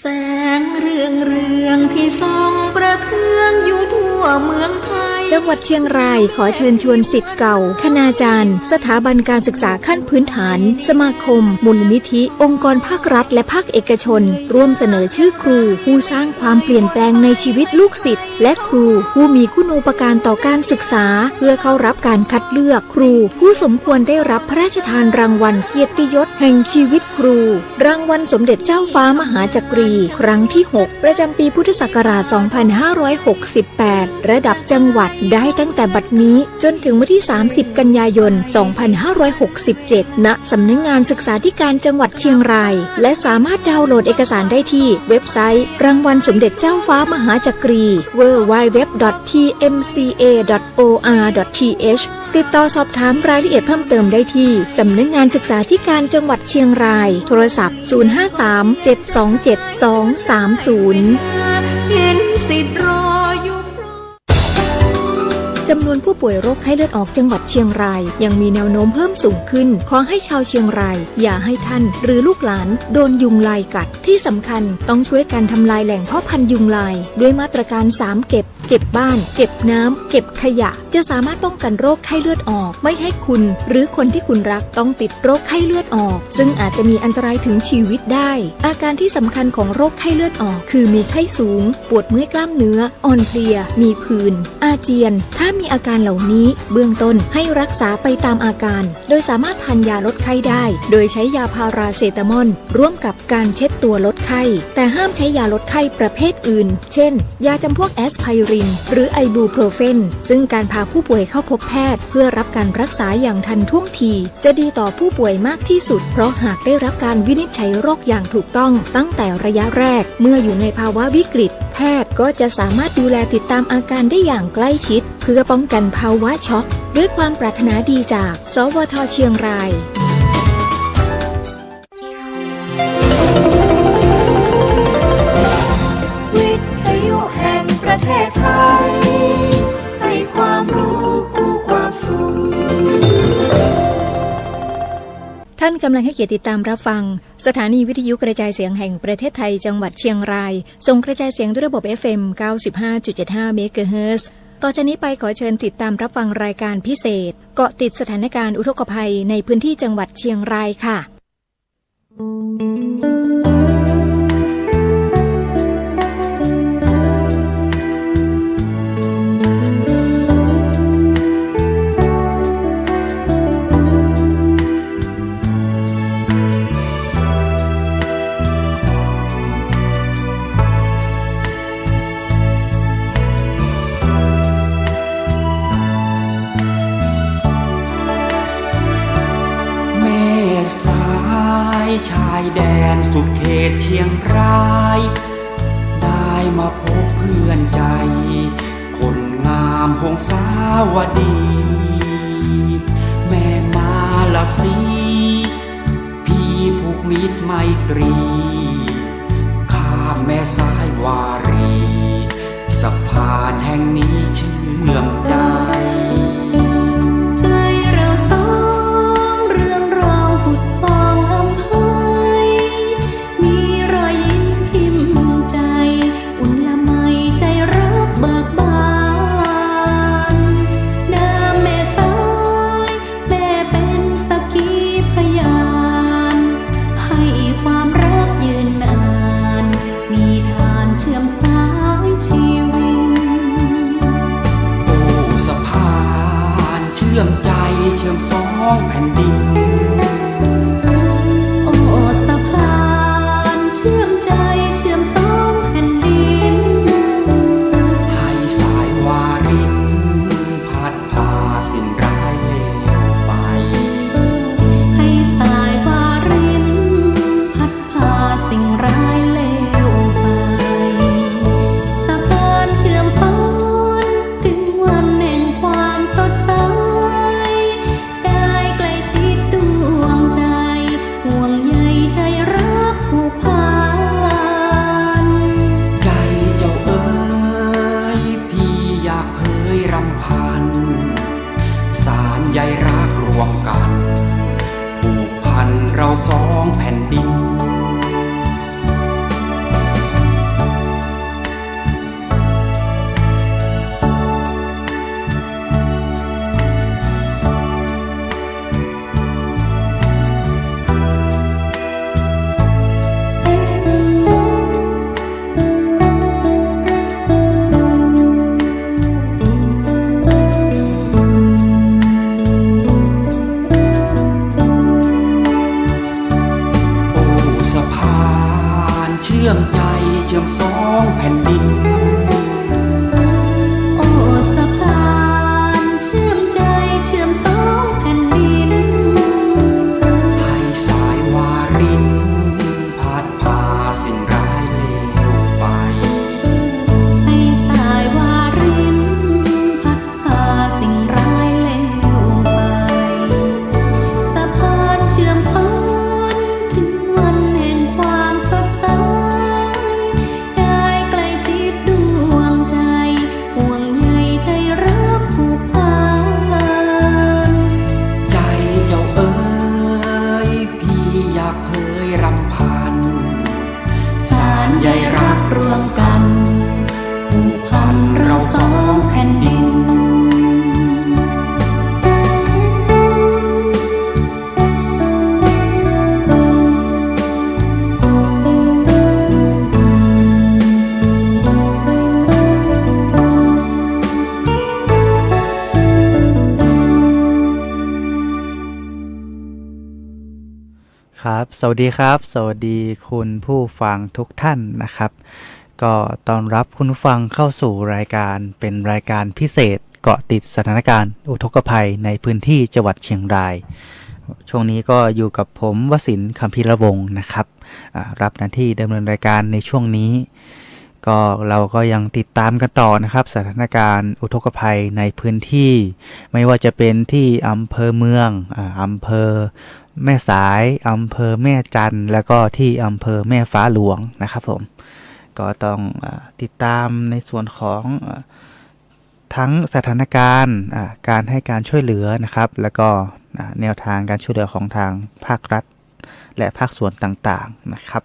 แสงเรืองที่ส่องประเทืองอยู่ทั่วเมืองไทยจังหวัดเชียงรายขอเชิญชวนศิษย์เก่าคณาจารย์สถาบันการศึกษาขั้นพื้นฐานสมาคมมูลนิธิองค์กรภาครัฐและภาคเอกชนร่วมเสนอชื่อครูผู้สร้างความเปลี่ยนแปลงในชีวิตลูกศิษย์และครูผู้มีคุณูปการต่อการศึกษาเพื่อเข้ารับการคัดเลือกครูผู้สมควรได้รับพระราชทานรางวัลเกียรติยศแห่งชีวิตครูรางวัลสมเด็จเจ้าฟ้ามหาจักรีครั้งที่ 6 ประจำปีพุทธศักราช 2568 ระดับจังหวัดได้ตั้งแต่บัดนี้จนถึงวันที่ 30 กันยายน 2567 ณ สำนักงานศึกษาธิการจังหวัดเชียงรายและสามารถดาวน์โหลดเอกสารได้ที่เว็บไซต์รางวัลสมเด็จเจ้าฟ้ามหาจักรี www.pmca.or.th ติดต่อสอบถามรายละเอียดเพิ่มเติมได้ที่สำนักงานศึกษาธิการจังหวัดเชียงรายโทรศัพท์ 053-727-230 เห็นสิทธิ์รออยู่จำนวนผู้ป่วยโรคไข้เลือดออกจังหวัดเชียงรายยังมีแนวโน้มเพิ่มสูงขึ้นขอให้ชาวเชียงรายอย่าให้ท่านหรือลูกหลานโดนยุงลายกัดที่สำคัญต้องช่วยกันทำลายแหล่งเพาะพันธุ์ยุงลายด้วยมาตรการ3เก็บบ้านเก็บน้ำเก็บขยะจะสามารถป้องกันโรคไข้เลือดออกไม่ให้คุณหรือคนที่คุณรักต้องติดโรคไข้เลือดออกซึ่งอาจจะมีอันตรายถึงชีวิตได้อาการที่สำคัญของโรคไข้เลือดออกคือมีไข้สูงปวดเมื่อยกล้ามเนื้ออ่อนเพลียมีผื่นอาเจียนถ้ามีอาการเหล่านี้เบื้องต้นให้รักษาไปตามอาการโดยสามารถทานยาลดไข้ได้โดยใช้ยาพาราเซตามอลร่วมกับการเช็ดตัวลดไข้แต่ห้ามใช้ยาลดไข้ประเภทอื่นเช่นยาจำพวกแอสไพรินหรือไอบูโปรเฟนซึ่งการพาผู้ป่วยเข้าพบแพทย์เพื่อรับการรักษาอย่างทันท่วงทีจะดีต่อผู้ป่วยมากที่สุดเพราะหากได้รับการวินิจฉัยโรคอย่างถูกต้องตั้งแต่ระยะแรกเมื่ออยู่ในภาวะวิกฤตแพทย์ก็จะสามารถดูแลติดตามอาการได้อย่างใกล้ชิดเพื่อป้องกันภาวะช็อกด้วยความปรารถนาดีจากสวท.เชียงรายวิทยุแห่งประเทศไทยให้ความรู้คู่ความสุขท่านกำลังให้เกียรติติดตามรับฟังสถานีวิทยุกระจายเสียงแห่งประเทศไทยจังหวัดเชียงรายส่งกระจายเสียงด้วยระบบ FM 95.75 เมกะเฮิรตซ์ ต่อจากนี้ไปขอเชิญติดตามรับฟังรายการพิเศษเกาะติดสถานการณ์อุทกภัยในพื้นที่จังหวัดเชียงรายค่ะชายแดนสุดเขตเชียงรายได้มาพบเพื่อนใจคนงามพงสาวดีแม่มาลาสีพี่ผูกมิตรไมตรีข้ามแม่สายวารีสะพานแห่งนี้เชื่อมใจเชื่อมสองแผ่นดินโอ้สะพานเชื่อมใจเชื่อมสองแผ่นดินให้สายวารินพัดพาสิ่งร้ายเลวไปให้สายวารินพัดพาสิ่งร้ายเลวไปสะพานเชื่อมฟ้อนถึงวันแห่งความสดใสใยรักรวมกันผูกพันเราสองแผ่นดิน เชื่อมใจเชื่อมสองแผ่นดินโอ้สะพานเชื่อมใจเชื่อมสองแผ่นดินให้สายวารินพาดพาสิ่งร้ายเลวไปให้สายวารินพัดพาสิ่งร้ายเลวไปสะพานเชื่อมฟ้อนถึงวันแห่งความสดใสได้ใกล้ชิดดวงใจห่วงใยใจรักผูกพันใจเจ้าเอ๋ยพี่อยากเผยรำพันสารใยรักรวมกันผูกพันเราสองแผ่นดินครับสวัสดีครับสวัสดีคุณผู้ฟังทุกท่านนะครับก็ต้อนรับคุณผู้ฟังเข้าสู่รายการเป็นรายการพิเศษเกาะติดสถานการณ์อุทกภัยในพื้นที่จังหวัดเชียงรายช่วงนี้ก็อยู่กับผมวสินทร์ คัมภีรวงศ์นะครับรับหน้าที่ดำเนินรายการในช่วงนี้ก็เราก็ยังติดตามกันต่อนะครับสถานการณ์อุทกภัยในพื้นที่ไม่ว่าจะเป็นที่อำเภอเมืองอำเภอแม่สายอำเภอแม่จันทร์แล้วก็ที่อำเภอแม่ฟ้าหลวงนะครับผมก็ต้องติดตามในส่วนของทั้งสถานการณ์การให้การช่วยเหลือนะครับแล้วก็แนวทางการช่วยเหลือของทางภาครัฐและภาคส่วนต่างๆนะครับ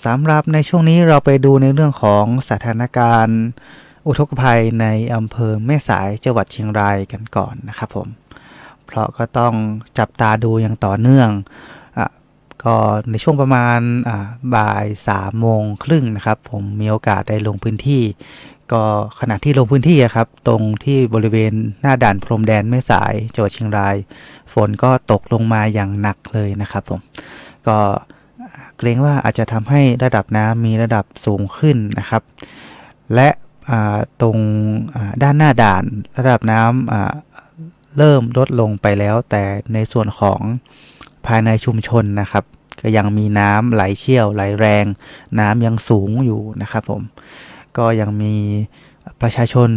สำหรับในช่วงนี้เราไปดูในเรื่องของสถานการณ์อุทกภัยในอำเภอแม่สายจังหวัดเชียงรายกันก่อนนะครับผมเพราะก็ต้องจับตาดูอย่างต่อเนื่องก็ในช่วงประมาณบ่าย3:30นะครับผมมีโอกาสได้ลงพื้นที่ก็ขณะที่ลงพื้นที่ครับตรงที่บริเวณหน้าด่านพรมแดนแม่สายจังหวัดเชียงรายฝนก็ตกลงมาอย่างหนักเลยนะครับผมก็เกรงว่าอาจจะทำให้ระดับน้ำมีระดับสูงขึ้นนะครับและตรงด้านหน้าด่านระดับน้ำเริ่มลดลงไปแล้วแต่ในส่วนของภายในชุมชนนะครับก็ยังมีน้ำไหลเชี่ยวไหลแรงน้ำยังสูงอยู่นะครับผมก็ยังมีประชาชน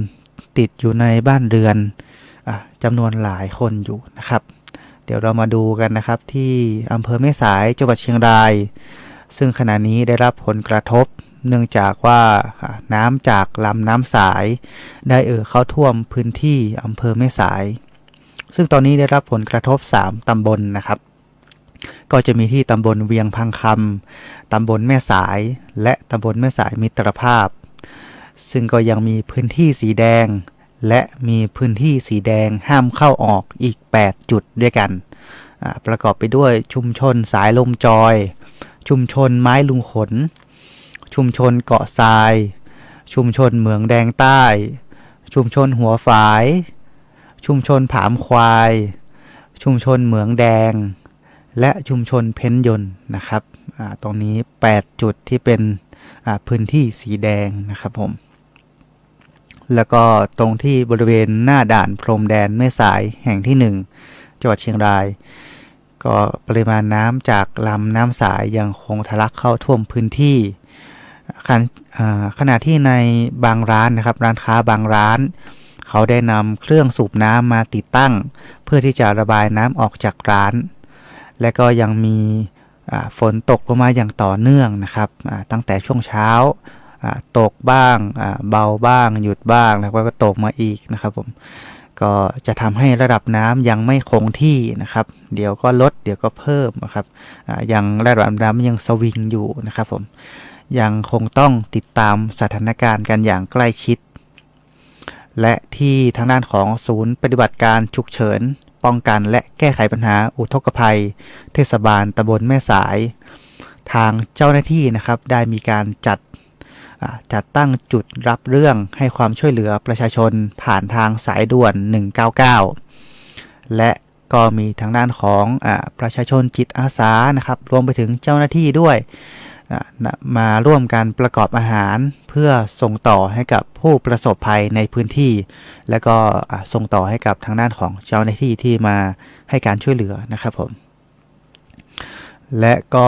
ติดอยู่ในบ้านเรือนจำนวนหลายคนอยู่นะครับเดี๋ยวเรามาดูกันนะครับที่อำเภอแม่สายจังหวัดเชียงรายซึ่งขณะนี้ได้รับผลกระทบเนื่องจากว่าน้ำจากลำน้ำสายได้เข้าท่วมพื้นที่อำเภอแม่สายซึ่งตอนนี้ได้รับผลกระทบ3ตำบลนะครับก็จะมีที่ตำบลเวียงพังคำตำบลแม่สายและตำบลแม่สายมิตรภาพซึ่งก็ยังมีพื้นที่สีแดงและมีพื้นที่สีแดงห้ามเข้าออกอีก8จุดด้วยกันประกอบไปด้วยชุมชนสายลมจอยชุมชนไม้ลุงขนชุมชนเกาะทรายชุมชนเหมืองแดงใต้ชุมชนหัวฝายชุมชนผามควายชุมชนเหมืองแดงและชุมชนเพ้นยนต์นะครับตรงนี้8จุดที่เป็นพื้นที่สีแดงนะครับผมแล้วก็ตรงที่บริเวณหน้าด่านพรมแดนแม่สายแห่งที่1จังหวัดเชียงรายก็ปริมาณน้ำจากลำน้ำสายยังคงทะลักเข้าท่วมพื้นที่ขณะที่ในบางร้านนะครับร้านค้าบางร้านเขาได้นำเครื่องสูบน้ำมาติดตั้งเพื่อที่จะระบายน้ำออกจากร้านและก็ยังมีฝนตกลงมาอย่างต่อเนื่องนะครับตั้งแต่ช่วงเช้าตกบ้างเบาบ้างหยุดบ้างแล้วก็ตกมาอีกนะครับผมก็จะทำให้ระดับน้ำยังไม่คงที่นะครับเดี๋ยวก็ลดเดี๋ยวก็เพิ่มนะครับยังระดับน้ำยังสวิงอยู่นะครับผมยังคงต้องติดตามสถานการณ์กันอย่างใกล้ชิดและที่ทางด้านของศูนย์ปฏิบัติการฉุกเฉินป้องกันและแก้ไขปัญหาอุทกภัยเทศบาลตำบลแม่สายทางเจ้าหน้าที่นะครับได้มีการจัดตั้งจุดรับเรื่องให้ความช่วยเหลือประชาชนผ่านทางสายด่วน199และก็มีทางด้านของประชาชนจิตอาสานะครับรวมไปถึงเจ้าหน้าที่ด้วย มาร่วมกันประกอบอาหารเพื่อส่งต่อให้กับผู้ประสบภัยในพื้นที่ และก็ส่งต่อให้กับทางด้านของเจ้าหน้าที่ที่มาให้การช่วยเหลือนะครับผมและก็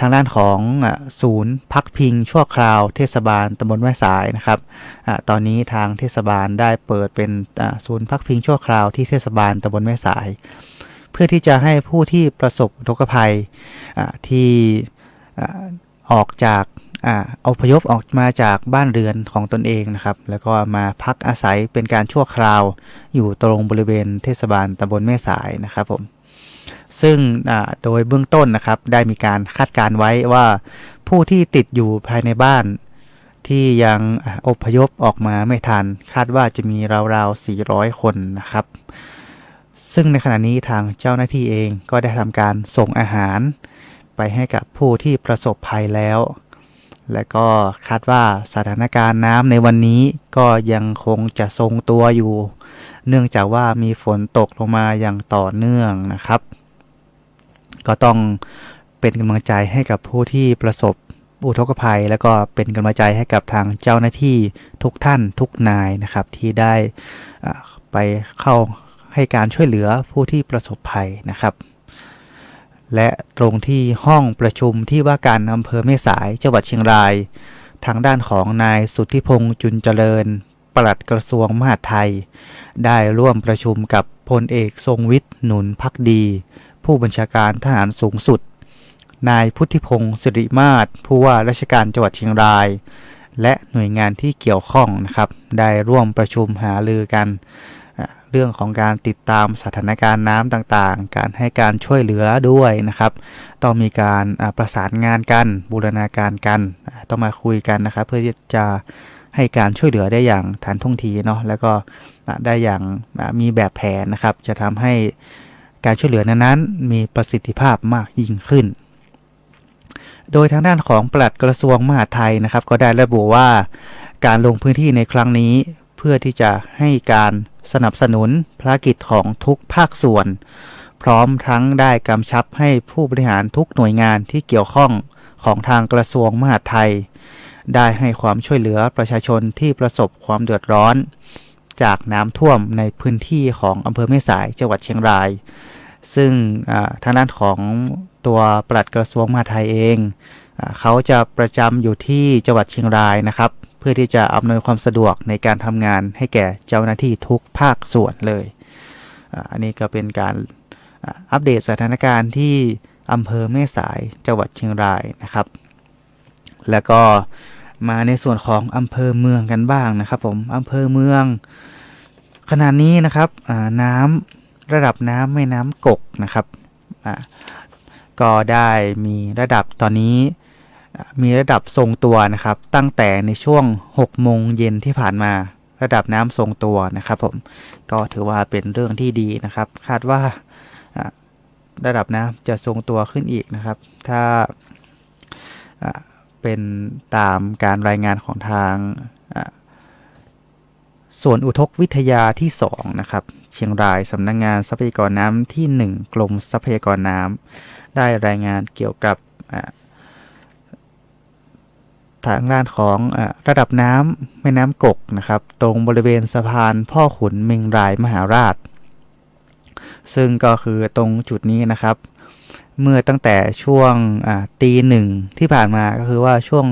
ทางด้านของศูนย์พักพิงชั่วคราวเทศบาลตำบลแม่สายนะครับตอนนี้ทางเทศบาลได้เปิดเป็นศูนย์พักพิงชั่วคราวที่เทศบาลตำบลแม่สายเพื่อที่จะให้ผู้ที่ประสบอุทกภัยที่ออกจากอพยพออกมาจากบ้านเรือนของตนเองนะครับแล้วก็มาพักอาศัยเป็นการชั่วคราวอยู่ตรงบริเวณเทศบาลตำบลแม่สายนะครับผมซึ่งโดยเบื้องต้นนะครับได้มีการคาดการไว้ว่าผู้ที่ติดอยู่ภายในบ้านที่ยังอพยพออกมาไม่ทันคาดว่าจะมีราวๆ400 คนนะครับซึ่งในขณะนี้ทางเจ้าหน้าที่เองก็ได้ทำการส่งอาหารไปให้กับผู้ที่ประสบภัยแล้วและก็คาดว่าสถานการณ์น้ำในวันนี้ก็ยังคงจะทรงตัวอยู่เนื่องจากว่ามีฝนตกลงมาอย่างต่อเนื่องนะครับก็ต้องเป็นกำลังใจให้กับผู้ที่ประสบอุทกภัยแล้วก็เป็นกำลังใจให้กับทางเจ้าหน้าที่ทุกท่านทุกนายนะครับที่ได้ไปเข้าให้การช่วยเหลือผู้ที่ประสบภัยนะครับและตรงที่ห้องประชุมที่ว่าการอำเภอแม่สายจังหวัดเชียงรายทางด้านของนายสุทธิพงษ์จุนเจริญปลัดกระทรวงมหาดไทยได้ร่วมประชุมกับพลเอกทรงวิทย์หนุนภักดีผู้บัญชาการทหารสูงสุดนายพุทธิพงศ์สิริมาศผู้ว่าราชการจังหวัดเชียงรายและหน่วยงานที่เกี่ยวข้องนะครับได้ร่วมประชุมหารือกันเรื่องของการติดตามสถานการณ์น้ำต่างๆการให้การช่วยเหลือด้วยนะครับต้องมีการประสานงานกันบูรณาการกันต้องมาคุยกันนะครับเพื่อที่จะให้การช่วยเหลือได้อย่างทันท่วงทีเนาะแล้วก็ได้อย่างมีแบบแผนนะครับจะทำให้การช่วยเหลือนั้นมีประสิทธิภาพมากยิ่งขึ้นโดยทางด้านของปลัดกระทรวงมหาดไทยนะครับก็ได้ระบุว่าการลงพื้นที่ในครั้งนี้เพื่อที่จะให้การสนับสนุนภารกิจของทุกภาคส่วนพร้อมทั้งได้กำชับให้ผู้บริหารทุกหน่วยงานที่เกี่ยวข้องของทางกระทรวงมหาดไทยได้ให้ความช่วยเหลือประชาชนที่ประสบความเดือดร้อนจากน้ำท่วมในพื้นที่ของอำเภอแม่สายจังหวัดเชียงรายซึ่งทางด้านของตัวปลัดกระทรวงมหาดไทยเองเขาจะประจำอยู่ที่จังหวัดเชียงรายนะครับเพื่อที่จะอำนวยความสะดวกในการทำงานให้แก่เจ้าหน้าที่ทุกภาคส่วนเลยอันนี้ก็เป็นการอัปเดตสถานการณ์ที่อำเภอแม่สายจังหวัดเชียงรายนะครับแล้วก็มาในส่วนของอำเภอเมืองกันบ้างนะครับผมอำเภอเมืองขณะนี้นะครับระดับน้ำแม่น้ำกกนะครับก็ได้มีระดับตอนนี้มีระดับทรงตัวนะครับตั้งแต่ในช่วง6 โมงเย็นที่ผ่านมาระดับน้ำทรงตัวนะครับผมก็ถือว่าเป็นเรื่องที่ดีนะครับคาดว่าระดับน้ำจะทรงตัวขึ้นอีกนะครับถ้าเป็นตามการรายงานของทางส่วนอุทกวิทยาที่2นะครับเชียงรายสำนักงานทรัพยากรน้ำที่1กรมทรัพยากรน้ำได้รายงานเกี่ยวกับทางด้านของระดับน้ำแม่น้ำกกนะครับตรงบริเวณสะพานพ่อขุนเมงรายมหาราชซึ่งก็คือตรงจุดนี้นะครับเมื่อตั้งแต่ช่วงตี 1ที่ผ่านมาก็คือว่าช่วง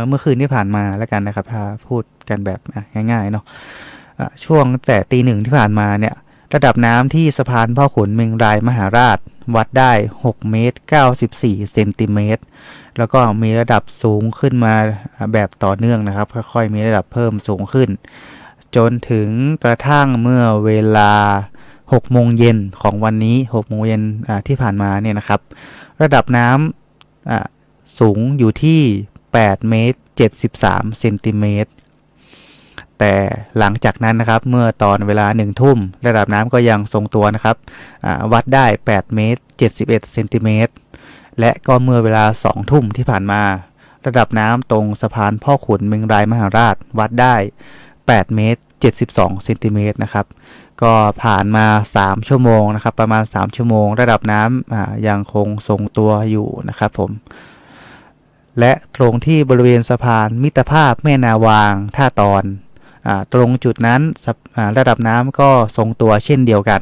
เมื่อคืนที่ผ่านมาแล้วกันนะครับถ้าพูดกันแบบง่ายๆเนาะช่วงแต่ตี 1ที่ผ่านมาเนี่ยระดับน้ำที่สะพานพ่อขุนเมงรายมหาราชวัดได้6 เมตร 94 เซนติเมตรแล้วก็มีระดับสูงขึ้นมาแบบต่อเนื่องนะครับค่อยๆมีระดับเพิ่มสูงขึ้นจนถึงกระทั่งเมื่อเวลา6 โมงเย็นของวันนี้6 โมงเย็นที่ผ่านมาเนี่ยนะครับระดับน้ำสูงอยู่ที่8 เมตร 73 เซนติเมตรแต่หลังจากนั้นนะครับเมื่อตอนเวลา1 ทุ่มระดับน้ำก็ยังทรงตัวนะครับวัดได้8 เมตร 71 เซนติเมตรและก็เมื่อเวลา2 ทุ่มที่ผ่านมาระดับน้ำตรงสะพานพ่อขุนเมงรายมหาราชวัดได้8 เมตร 72 เซนติเมตรนะครับก็ผ่านมา3 ชั่วโมงนะครับประมาณ3 ชั่วโมงระดับน้ำยังคงทรงตัวอยู่นะครับผม และตรงที่บริเวณสะพานมิตรภาพแม่นาวางท่าตอนตรงจุดนั้นระดับน้ำก็ทรงตัวเช่นเดียวกัน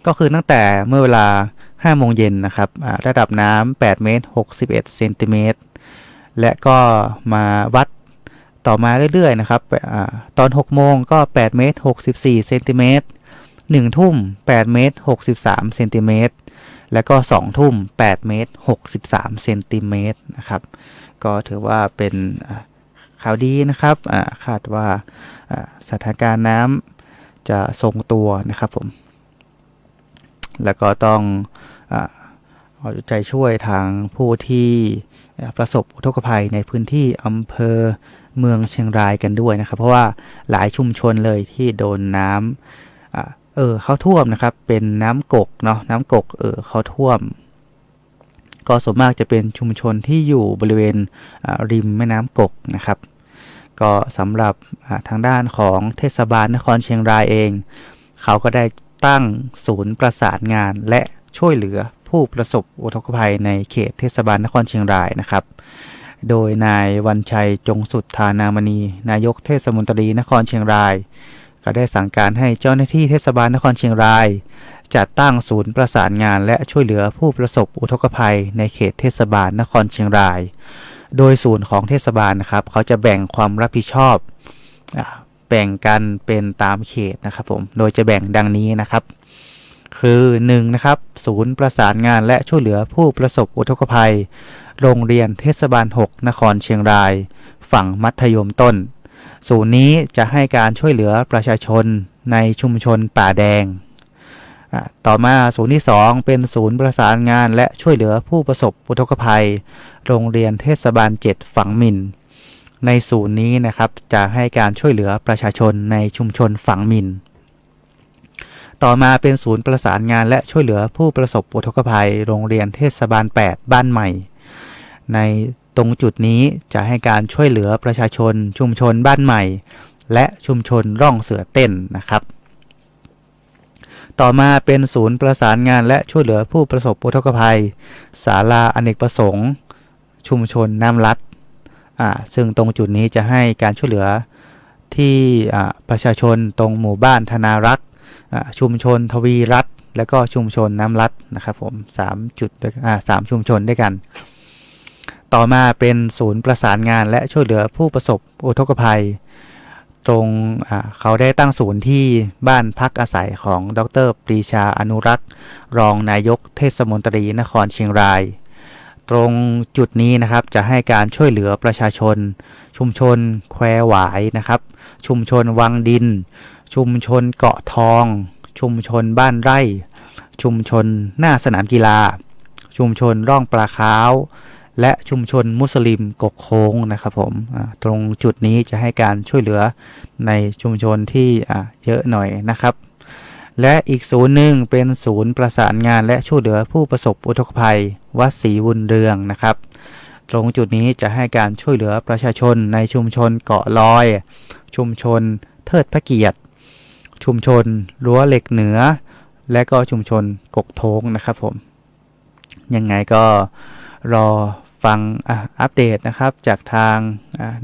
ก็คือตั้งแต่เมื่อเวลา5 โมงเย็นนะครับระดับน้ำ8 เมตร 61 เซนติเมตรและก็มาวัดต่อมาเรื่อยๆนะครับตอน6 โมงก็8 เมตร 64 เซนติเมตร1 ทุ่ม8 เมตร 63 เซนติเมตรและก็2 ทุ่ม8 เมตร 63 เซนติเมตรนะครับก็ถือว่าเป็นข่าวดีนะครับคาดว่าสถานการณ์น้ำจะทรงตัวนะครับผมแล้วก็ต้องเอาใจช่วยทางผู้ที่ประสบอุทกภัยในพื้นที่อำเภอเมืองเชียงรายกันด้วยนะครับเพราะว่าหลายชุมชนเลยที่โดนน้ำเข้าท่วมนะครับเป็นน้ำกกเนาะน้ำกกเข้าท่วมก็ส่วนมากจะเป็นชุมชนที่อยู่บริเวณริมแม่น้ำกกนะครับก็สำหรับทางด้านของเทศบาลนครเชียงรายเองเขาก็ได้ตั้งศูนย์ประสานงานและช่วยเหลือผู้ประสบอุทกภัยในเขตเทศบาลนครเชียงรายนะครับโดยนายวันชัยจงสุดธานามณีนายกเทศมนตรีนครเชียงรายก็ได้สั่งการให้เจ้าหน้าที่เทศบาลนครเชียงรายจัดตั้งศูนย์ประสานงานและช่วยเหลือผู้ประสบอุทกภัยในเขตเทศบาลนครเชียงรายโดยศูนย์ของเทศบาลนะครับเขาจะแบ่งความรับผิดชอบแบ่งกันเป็นตามเขตนะครับผมโดยจะแบ่งดังนี้นะครับคือ1นะครับศูนย์ประสานงานและช่วยเหลือผู้ประสบอุทกภัยโรงเรียนเทศบาล6นครเชียงรายฝั่งมัธยมต้นศูนย์นี้จะให้การช่วยเหลือประชาชนในชุมชนป่าแดงต่อมาศูนย์ที่2เป็นศูนย์ประสานงานและช่วยเหลือผู้ประสบอุทกภัยโรงเรียนเทศบาล7ฝั่งมินในศูนย์นี้นะครับจะให้การช่วยเหลือประชาชนในชุมชนฝั่งมินต่อมาเป็นศูนย์ประสานงานและช่วยเหลือผู้ประสบอุทกภัยโรงเรียนเทศบาล8บ้านใหม่ในตรงจุดนี้จะให้การช่วยเหลือประชาชนชุมชนบ้านใหม่และชุมชนร่องเสือเต้นนะครับต่อมาเป็นศูนย์ประสานงานและช่วยเหลือผู้ประสบอุทกภัยศาลาอเนกประสงค์ชุมชนน้ำลัดซึ่งตรงจุดนี้จะให้การช่วยเหลือที่ประชาชนตรงหมู่บ้านธนารักษ์ชุมชนทวีรัตน์และก็ชุมชนน้ำลัดนะครับผม3จุด3ชุมชนด้วยกันต่อมาเป็นศูนย์ประสานงานและช่วยเหลือผู้ประสบอุทกภัยตรงเขาได้ตั้งศูนย์ที่บ้านพักอาศัยของดร.ปรีชาอนุรักษ์รองนายกเทศมนตรีนครเชียงรายตรงจุดนี้นะครับจะให้การช่วยเหลือประชาชนชุมชนแควหวายนะครับชุมชนวังดินชุมชนเกาะทองชุมชนบ้านไร่ชุมชนหน้าสนามกีฬาชุมชนร่องปลาขาวและชุมชนมุสลิมกกโค้งนะครับผมตรงจุดนี้จะให้การช่วยเหลือในชุมชนที่เยอะหน่อยนะครับและอีกศูนย์หนึ่งเป็นศูนย์ประสานงานและช่วยเหลือผู้ประสบอุทกภัยวัดศรีบุญเรืองนะครับตรงจุดนี้จะให้การช่วยเหลือประชาชนในชุมชนเกาะลอยชุมชนเทิดพระเกียรติชุมชนรั้วเหล็กเหนือและก็ชุมชนกกโทงนะครับผมยังไงก็รอฟังอัปเดตนะครับจากทาง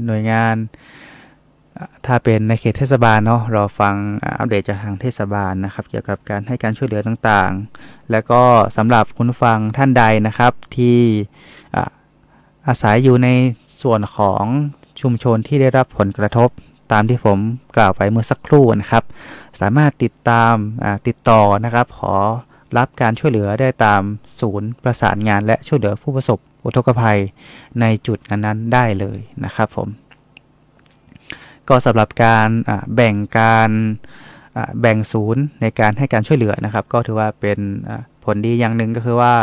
หน่วยงานถ้าเป็นในเขตเทศบาลเนาะรอฟังอัปเดตจากทางเทศบาลนะครับเกี่ยวกับการให้การช่วยเหลือต่างๆแล้วก็สำหรับคุณผู้ฟังท่านใดนะครับที่อาศัยอยู่ในส่วนของชุมชนที่ได้รับผลกระทบตามที่ผมกล่าวไปเมื่อสักครู่นะครับสามารถติดต่อนะครับขอรับการช่วยเหลือได้ตามศูนย์ประสานงานและช่วยเหลือผู้ประสบอุทกภัยในจุดนั้นๆได้เลยนะครับผมก็สำหรับการแบ่งศูนย์ในการให้การช่วยเหลือนะครับก็ถือว่าเป็นผลดีอย่างหนึ่งก็คือว่า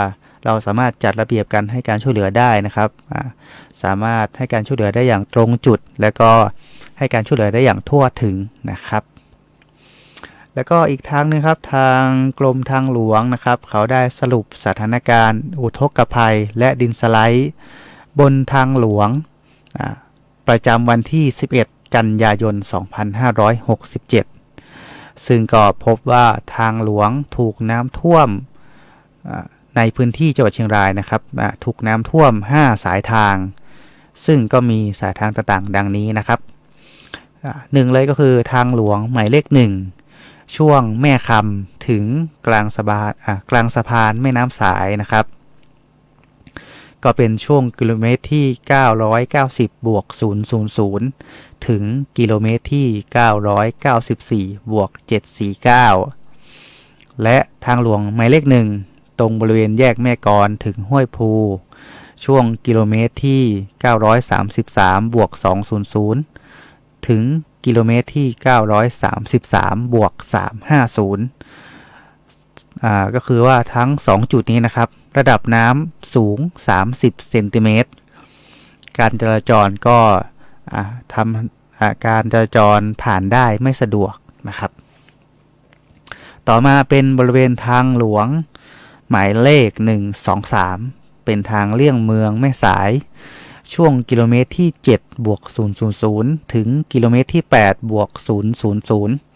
เราสามารถจัดระเบียบการให้การช่วยเหลือได้นะครับสามารถให้การช่วยเหลือได้อย่างตรงจุดและก็ให้การช่วยเหลือได้อย่างทั่วถึงนะครับแล้วก็อีกทางนึงครับทางกรมทางหลวงนะครับเขาได้สรุปสถานการณ์อุทกภัยและดินสไลด์บนทางหลวงประจำวันที่11กันยายน2567ซึ่งก็พบว่าทางหลวงถูกน้ำท่วม ในพื้นที่จังหวัดเชียงรายนะครับถูกน้ำท่วม5สายทางซึ่งก็มีสายทางต่างๆดังนี้นะครับหนึ่งเลยก็คือทางหลวงหมายเลข1ช่วงแม่คำถึงกลางสะพานแม่น้ำสายนะครับก็เป็นช่วงกิโลเมตรที่990บวก000ถึงกิโลเมตรที่994บวก749และทางหลวงหมายเลข1ตรงบริเวณแยกแม่กลถึงห้วยภูช่วงกิโลเมตรที่933บวก200ถึงกิโลเมตรที่933บวก350ก็คือว่าทั้ง2จุดนี้นะครับระดับน้ำสูง30เซนติเมตรการจราจรก็ทำการจราจรผ่านได้ไม่สะดวกนะครับต่อมาเป็นบริเวณทางหลวงหมายเลข123เป็นทางเลี่ยงเมืองแม่สายช่วงกิโลเมตรที่7บวก000ถึงกิโลเมตรที่8บวก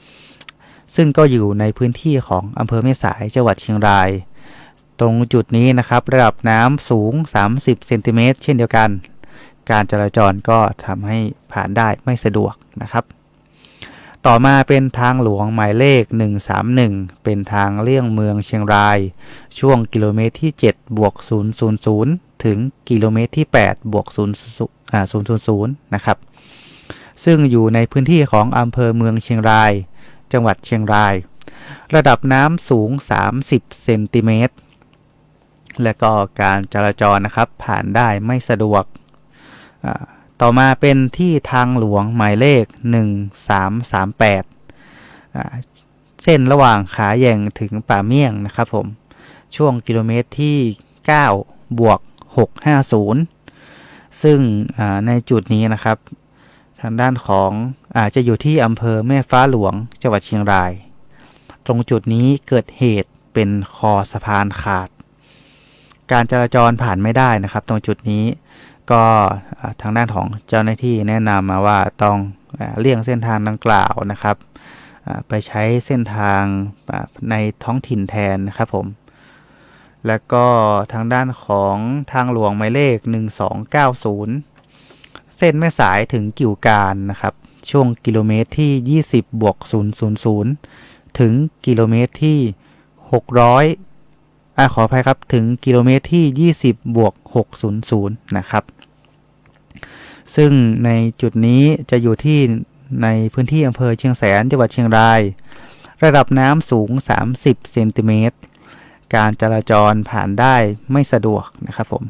000ซึ่งก็อยู่ในพื้นที่ของอำเภอแม่สายจังหวัดเชียงรายตรงจุดนี้นะครับระดับน้ำสูง30เซนติเมตรเช่นเดียวกันการจราจรก็ทำให้ผ่านได้ไม่สะดวกนะครับต่อมาเป็นทางหลวงหมายเลข131เป็นทางเลี่ยงเมืองเชียงรายช่วงกิโลเมตรที่7บวก000ถึงกิโลเมตรที่8บวก000นะครับซึ่งอยู่ในพื้นที่ของอำเภอเมืองเชียงรายจังหวัดเชียงรายระดับน้ำสูง30เซนติเมตรและก็การจราจรนะครับผ่านได้ไม่สะดวกต่อมาเป็นที่ทางหลวงหมายเลข1338เส้นระหว่างขาแยงถึงป่าเมี่ยงนะครับผมช่วงกิโลเมตรที่9บวก650ซึ่งในจุดนี้นะครับทางด้านของจะอยู่ที่อำเภอแม่ฟ้าหลวงจังหวัดเชียงรายตรงจุดนี้เกิดเหตุเป็นคอสะพานขาดการจราจรผ่านไม่ได้นะครับตรงจุดนี้ก็ทางด้านของเจ้าหน้าที่แนะนำมาว่าต้องเลี่ยงเส้นทางดังกล่าวนะครับไปใช้เส้นทางในท้องถิ่นแทนนะครับผมแล้วก็ทางด้านของทางหลวงหมายเลข1290เส้นแม่สายถึงกิ่วการนะครับช่วงกิโลเมตรที่20บวก000ถึงกิโลเมตรที่600ขออภัยครับถึงกิโลเมตรที่20บวก600นะครับซึ่งในจุดนี้จะอยู่ที่ในพื้นที่อำเภอเชียงแสนจังหวัดเชียงรายระดับน้ำสูง30เซนติเมตรการจราจรผ่านได้ไม่สะดวกนะครับผม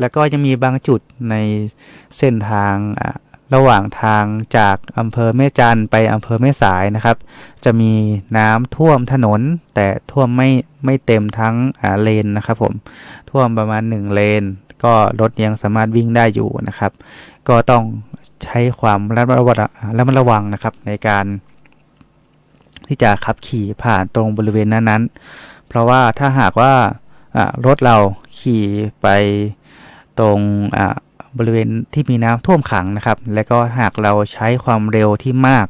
แล้วก็ยังมีบางจุดในเส้นทางระหว่างทางจากอำเภอแม่จันทร์ไปอำเภอแม่สายนะครับจะมีน้ำท่วมถนนแต่ท่วมไม่เต็มทั้งเลนนะครับผมท่วมประมาณ1เลนก็รถยังสามารถวิ่งได้อยู่นะครับก็ต้องใช้ความระมัดระวังนะครับในการที่จะขับขี่ผ่านตรงบริเวณนั้นๆเพราะว่าถ้าหากว่ารถเราขี่ไปตรงบริเวณที่มีน้ำท่วมขังนะครับและก็หากเราใช้ความเร็วที่มาก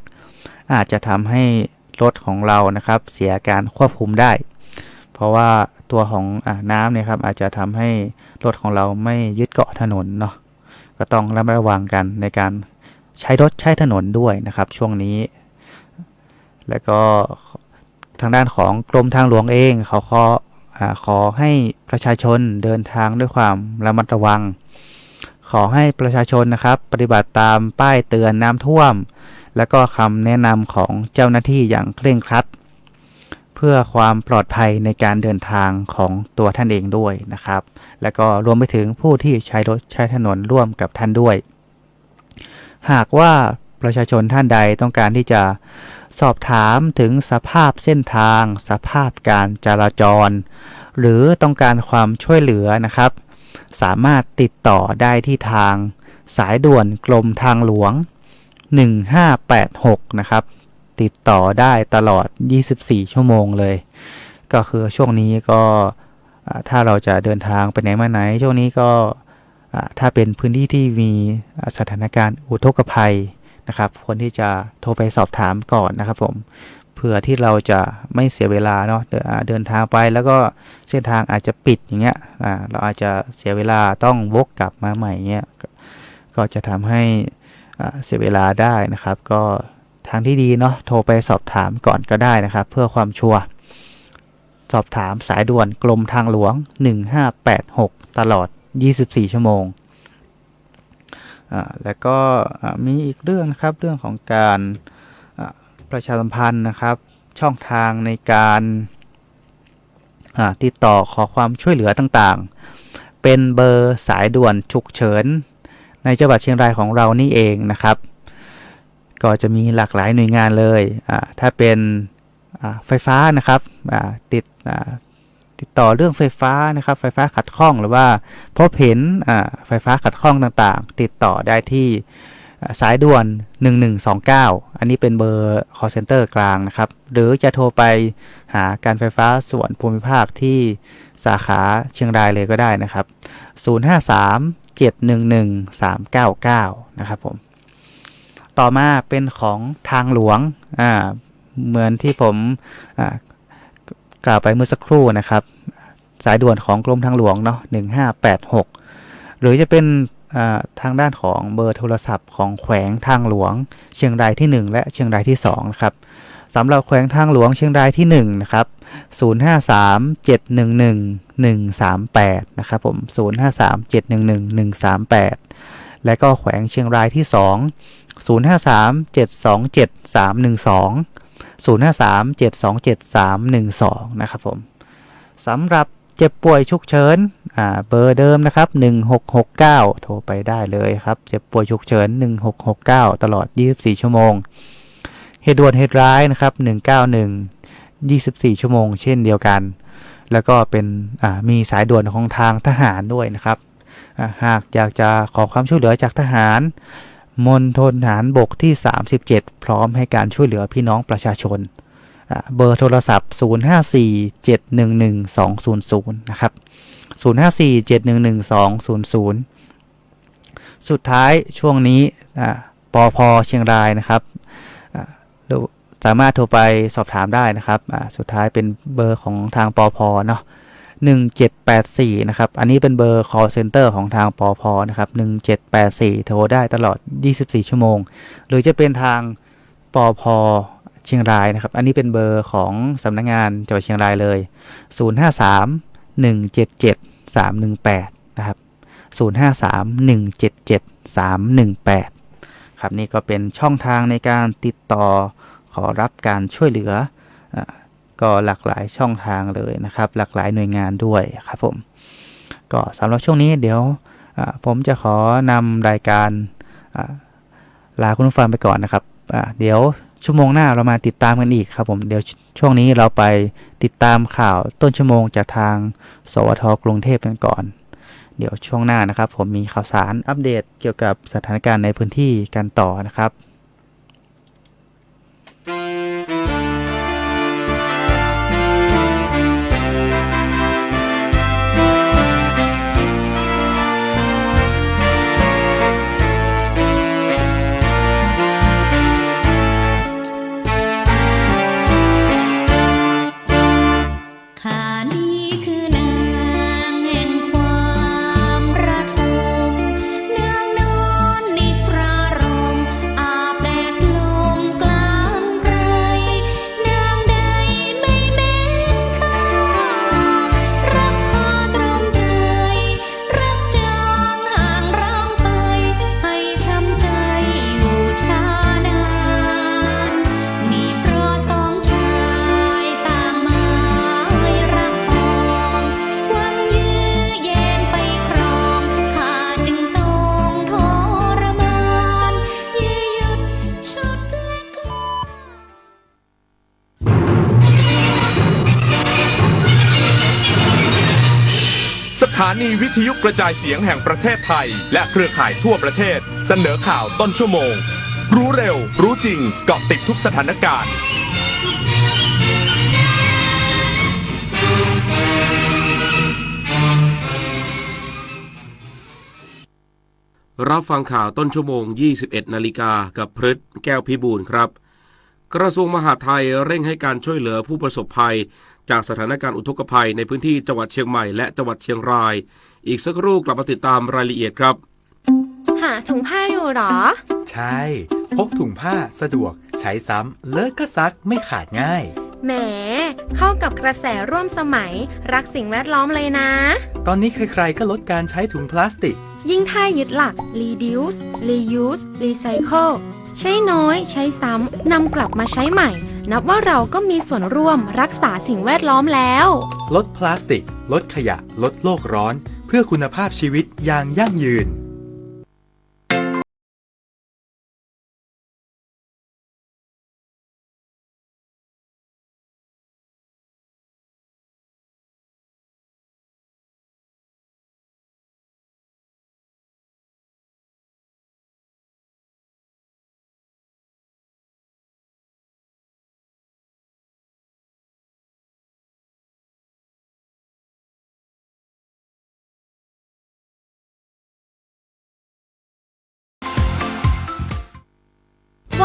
อาจจะทำให้รถของเรานะครับเสียการควบคุมได้เพราะว่าตัวของน้ำเนี่ยครับอาจจะทำให้รถของเราไม่ยึดเกาะถนนเนาะก็ต้องระมัดระวังกันในการใช้รถใช้ถนนด้วยนะครับช่วงนี้แล้วก็ทางด้านของกรมทางหลวงเองเขาขอให้ประชาชนเดินทางด้วยความระมัดระวังขอให้ประชาชนนะครับปฏิบัติตามป้ายเตือนน้ำท่วมและก็คำแนะนำของเจ้าหน้าที่อย่างเคร่งครัดเพื่อความปลอดภัยในการเดินทางของตัวท่านเองด้วยนะครับและก็รวมไปถึงผู้ที่ใช้รถใช้ถนนร่วมกับท่านด้วยหากว่าประชาชนท่านใดต้องการที่จะสอบถามถึงสภาพเส้นทางสภาพการจราจรหรือต้องการความช่วยเหลือนะครับสามารถติดต่อได้ที่ทางสายด่วนกรมทางหลวง1586นะครับติดต่อได้ตลอด24ชั่วโมงเลยก็คือช่วงนี้ก็ถ้าเราจะเดินทางไปไหนมาไหนช่วงนี้ก็ถ้าเป็นพื้นที่ที่มีสถานการณ์อุทกภัยนะครับควรที่จะโทรไปสอบถามก่อนนะครับผมเ ผื่อที่เราจะไม่เสียเวลาเนาะเดินทางไปแล้วก็เส้นทางอาจจะปิดอย่างเงี้ยเราอาจจะเสียเวลาต้องวกกลับมาใหม่เงี้ยก็จะทำให้เสียเวลาได้นะครับก็ทางที่ดีเนาะโทรไปสอบถามก่อนก็ได้นะครับเพื่อความชัวร์สอบถามสายด่วนกรมทางหลวง1586ตลอด24ชั่วโมงแล้วก็มีอีกเรื่องนะครับเรื่องของการประชาสัมพันธ์นะครับช่องทางในการติดต่อขอความช่วยเหลือต่างๆเป็นเบอร์สายด่วนฉุกเฉินในจังหวัดเชียงรายของเรานี่เองนะครับก็จะมีหลากหลายหน่วยงานเลยถ้าเป็นไฟฟ้านะครับติดต่อเรื่องไฟฟ้านะครับไฟฟ้าขัดข้องหรือว่าพบเห็นไฟฟ้าขัดข้องต่างๆติดต่อได้ที่สายด่วน1129อันนี้เป็นเบอร์ call center กลางนะครับหรือจะโทรไปหาการไฟฟ้าส่วนภูมิภาคที่สาขาเชียงรายเลยก็ได้นะครับ053-711-399นะครับผมต่อมาเป็นของทางหลวงเหมือนที่ผมกล่าวไปเมื่อสักครู่นะครับสายด่วนของกรมทางหลวงเนาะ1586หรือจะเป็นทางด้านของเบอร์โทรศัพท์ของแขวงทางหลวงเชียงรายที่1และเชียงรายที่2นะครับสำหรับแขวงทางหลวงเชียงรายที่1นะครับ053-711-138นะครับผม053-711-138และก็แขวงเชียงรายที่2 053-727-312 053-727-312นะครับผมสำหรับเจ็บป่วยฉุกเฉินเบอร์เดิมนะครับ1669โทรไปได้เลยครับเจ็บป่วยฉุกเฉิน1669ตลอด24ชั่วโมงเหตุด่วนเหตุร้ายนะครับ191 24ชั่วโมงเช่นเดียวกันแล้วก็เป็นมีสายด่วนของทางทหารด้วยนะครับหากอยากจะขอความช่วยเหลือจากทหารมณฑลทหารบกที่37พร้อมให้การช่วยเหลือพี่น้องประชาชนเบอร์โทรศัพท์054-711-200นะครับ054-711-200สุดท้ายช่วงนี้ปพ.เชียงรายนะครับสามารถโทรไปสอบถามได้นะครับสุดท้ายเป็นเบอร์ของทางปพ.เนาะ1784นะครับอันนี้เป็นเบอร์ call center ของทางปพ.นะครับ1784โทรได้ตลอด24ชั่วโมงหรือจะเป็นทางปพ.เชียงรายนะครับอันนี้เป็นเบอร์ของสำนักงานจังหวัดเชียงรายเลย053-177-318นะครับ053-177-318ครับนี่ก็เป็นช่องทางในการติดต่อขอรับการช่วยเหลือก็หลากหลายช่องทางเลยนะครับหลากหลายหน่วยงานด้วยครับผมก็สำหรับช่วงนี้เดี๋ยวผมจะขอนำรายการลาคุณผู้ฟังไปก่อนนะครับเดี๋ยวชั่วโมงหน้าเรามาติดตามกันอีกครับผมเดี๋ยวช่วงนี้เราไปติดตามข่าวต้นชั่วโมงจากทางสวท.กรุงเทพกันก่อนเดี๋ยวช่วงหน้านะครับผมมีข่าวสารอัปเดตเกี่ยวกับสถานการณ์ในพื้นที่กันต่อนะครับสถานีวิทยุกระจายเสียงแห่งประเทศไทยและเครือข่ายทั่วประเทศเสนอข่าวต้นชั่วโมงรู้เร็วรู้จริงเกาะติดทุกสถานการณ์รับฟังข่าวต้นชั่วโมง 21 นาฬิกากับพฤทธิ์แก้วพิบูลครับ กระทรวงมหาดไทยเร่งให้การช่วยเหลือผู้ประสบภัยจากสถานการณ์อุทกภัยในพื้นที่จังหวัดเชียงใหม่และจังหวัดเชียงรายอีกสักครู่กลับมาติดตามรายละเอียดครับหาถุงผ้าอยู่หรอใช่พกถุงผ้าสะดวกใช้ซ้ำเลิกก็ซักไม่ขาดง่ายแหมเข้ากับกระแสร่วมสมัยรักสิ่งแวดล้อมเลยนะตอนนี้ใครๆก็ลดการใช้ถุงพลาสติกยิ่งถ้ายึดหลัก reduce reuse recycle ใช้น้อยใช้ซ้ำนำกลับมาใช้ใหม่นับว่าเราก็มีส่วนร่วมรักษาสิ่งแวดล้อมแล้วลดพลาสติกลดขยะลดโลกร้อนเพื่อคุณภาพชีวิตอย่างยั่งยืน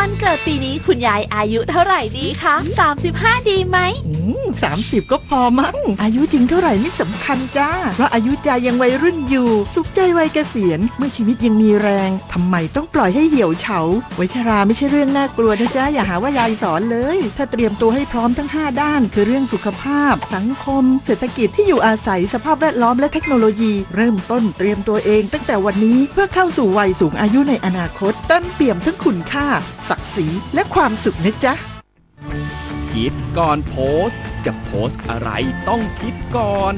วันเกิดปีนี้คุณยายอายุเท่าไหร่ดีคะ35ดีไหม30ก็พอมั้งอายุจริงเท่าไหร่ไม่สำคัญจ้าเพราะอายุใจยังวัยรุ่นอยู่สุขใจวัยเกษียณเมื่อชีวิตยังมีแรงทำไมต้องปล่อยให้เหี่ยวเฉาวัยชราไม่ใช่เรื่องน่ากลัวนะจ๊ะอย่าหาว่ายายสอนเลยถ้าเตรียมตัวให้พร้อมทั้ง5ด้านคือเรื่องสุขภาพสังคมเศรษฐกิจที่อยู่อาศัยสภาพแวดล้อมและเทคโนโลยีเริ่มต้นเตรียมตัวเองตั้งแต่วันนี้เพื่อเข้าสู่วัยสูงอายุในอนาคตเต็มเปี่ยมทั้งคุณค่าศักดิ์ศรีและความสุขนะจ๊ะคิดก่อนโพสต์จะโพสต์อะไรต้องคิดก่อน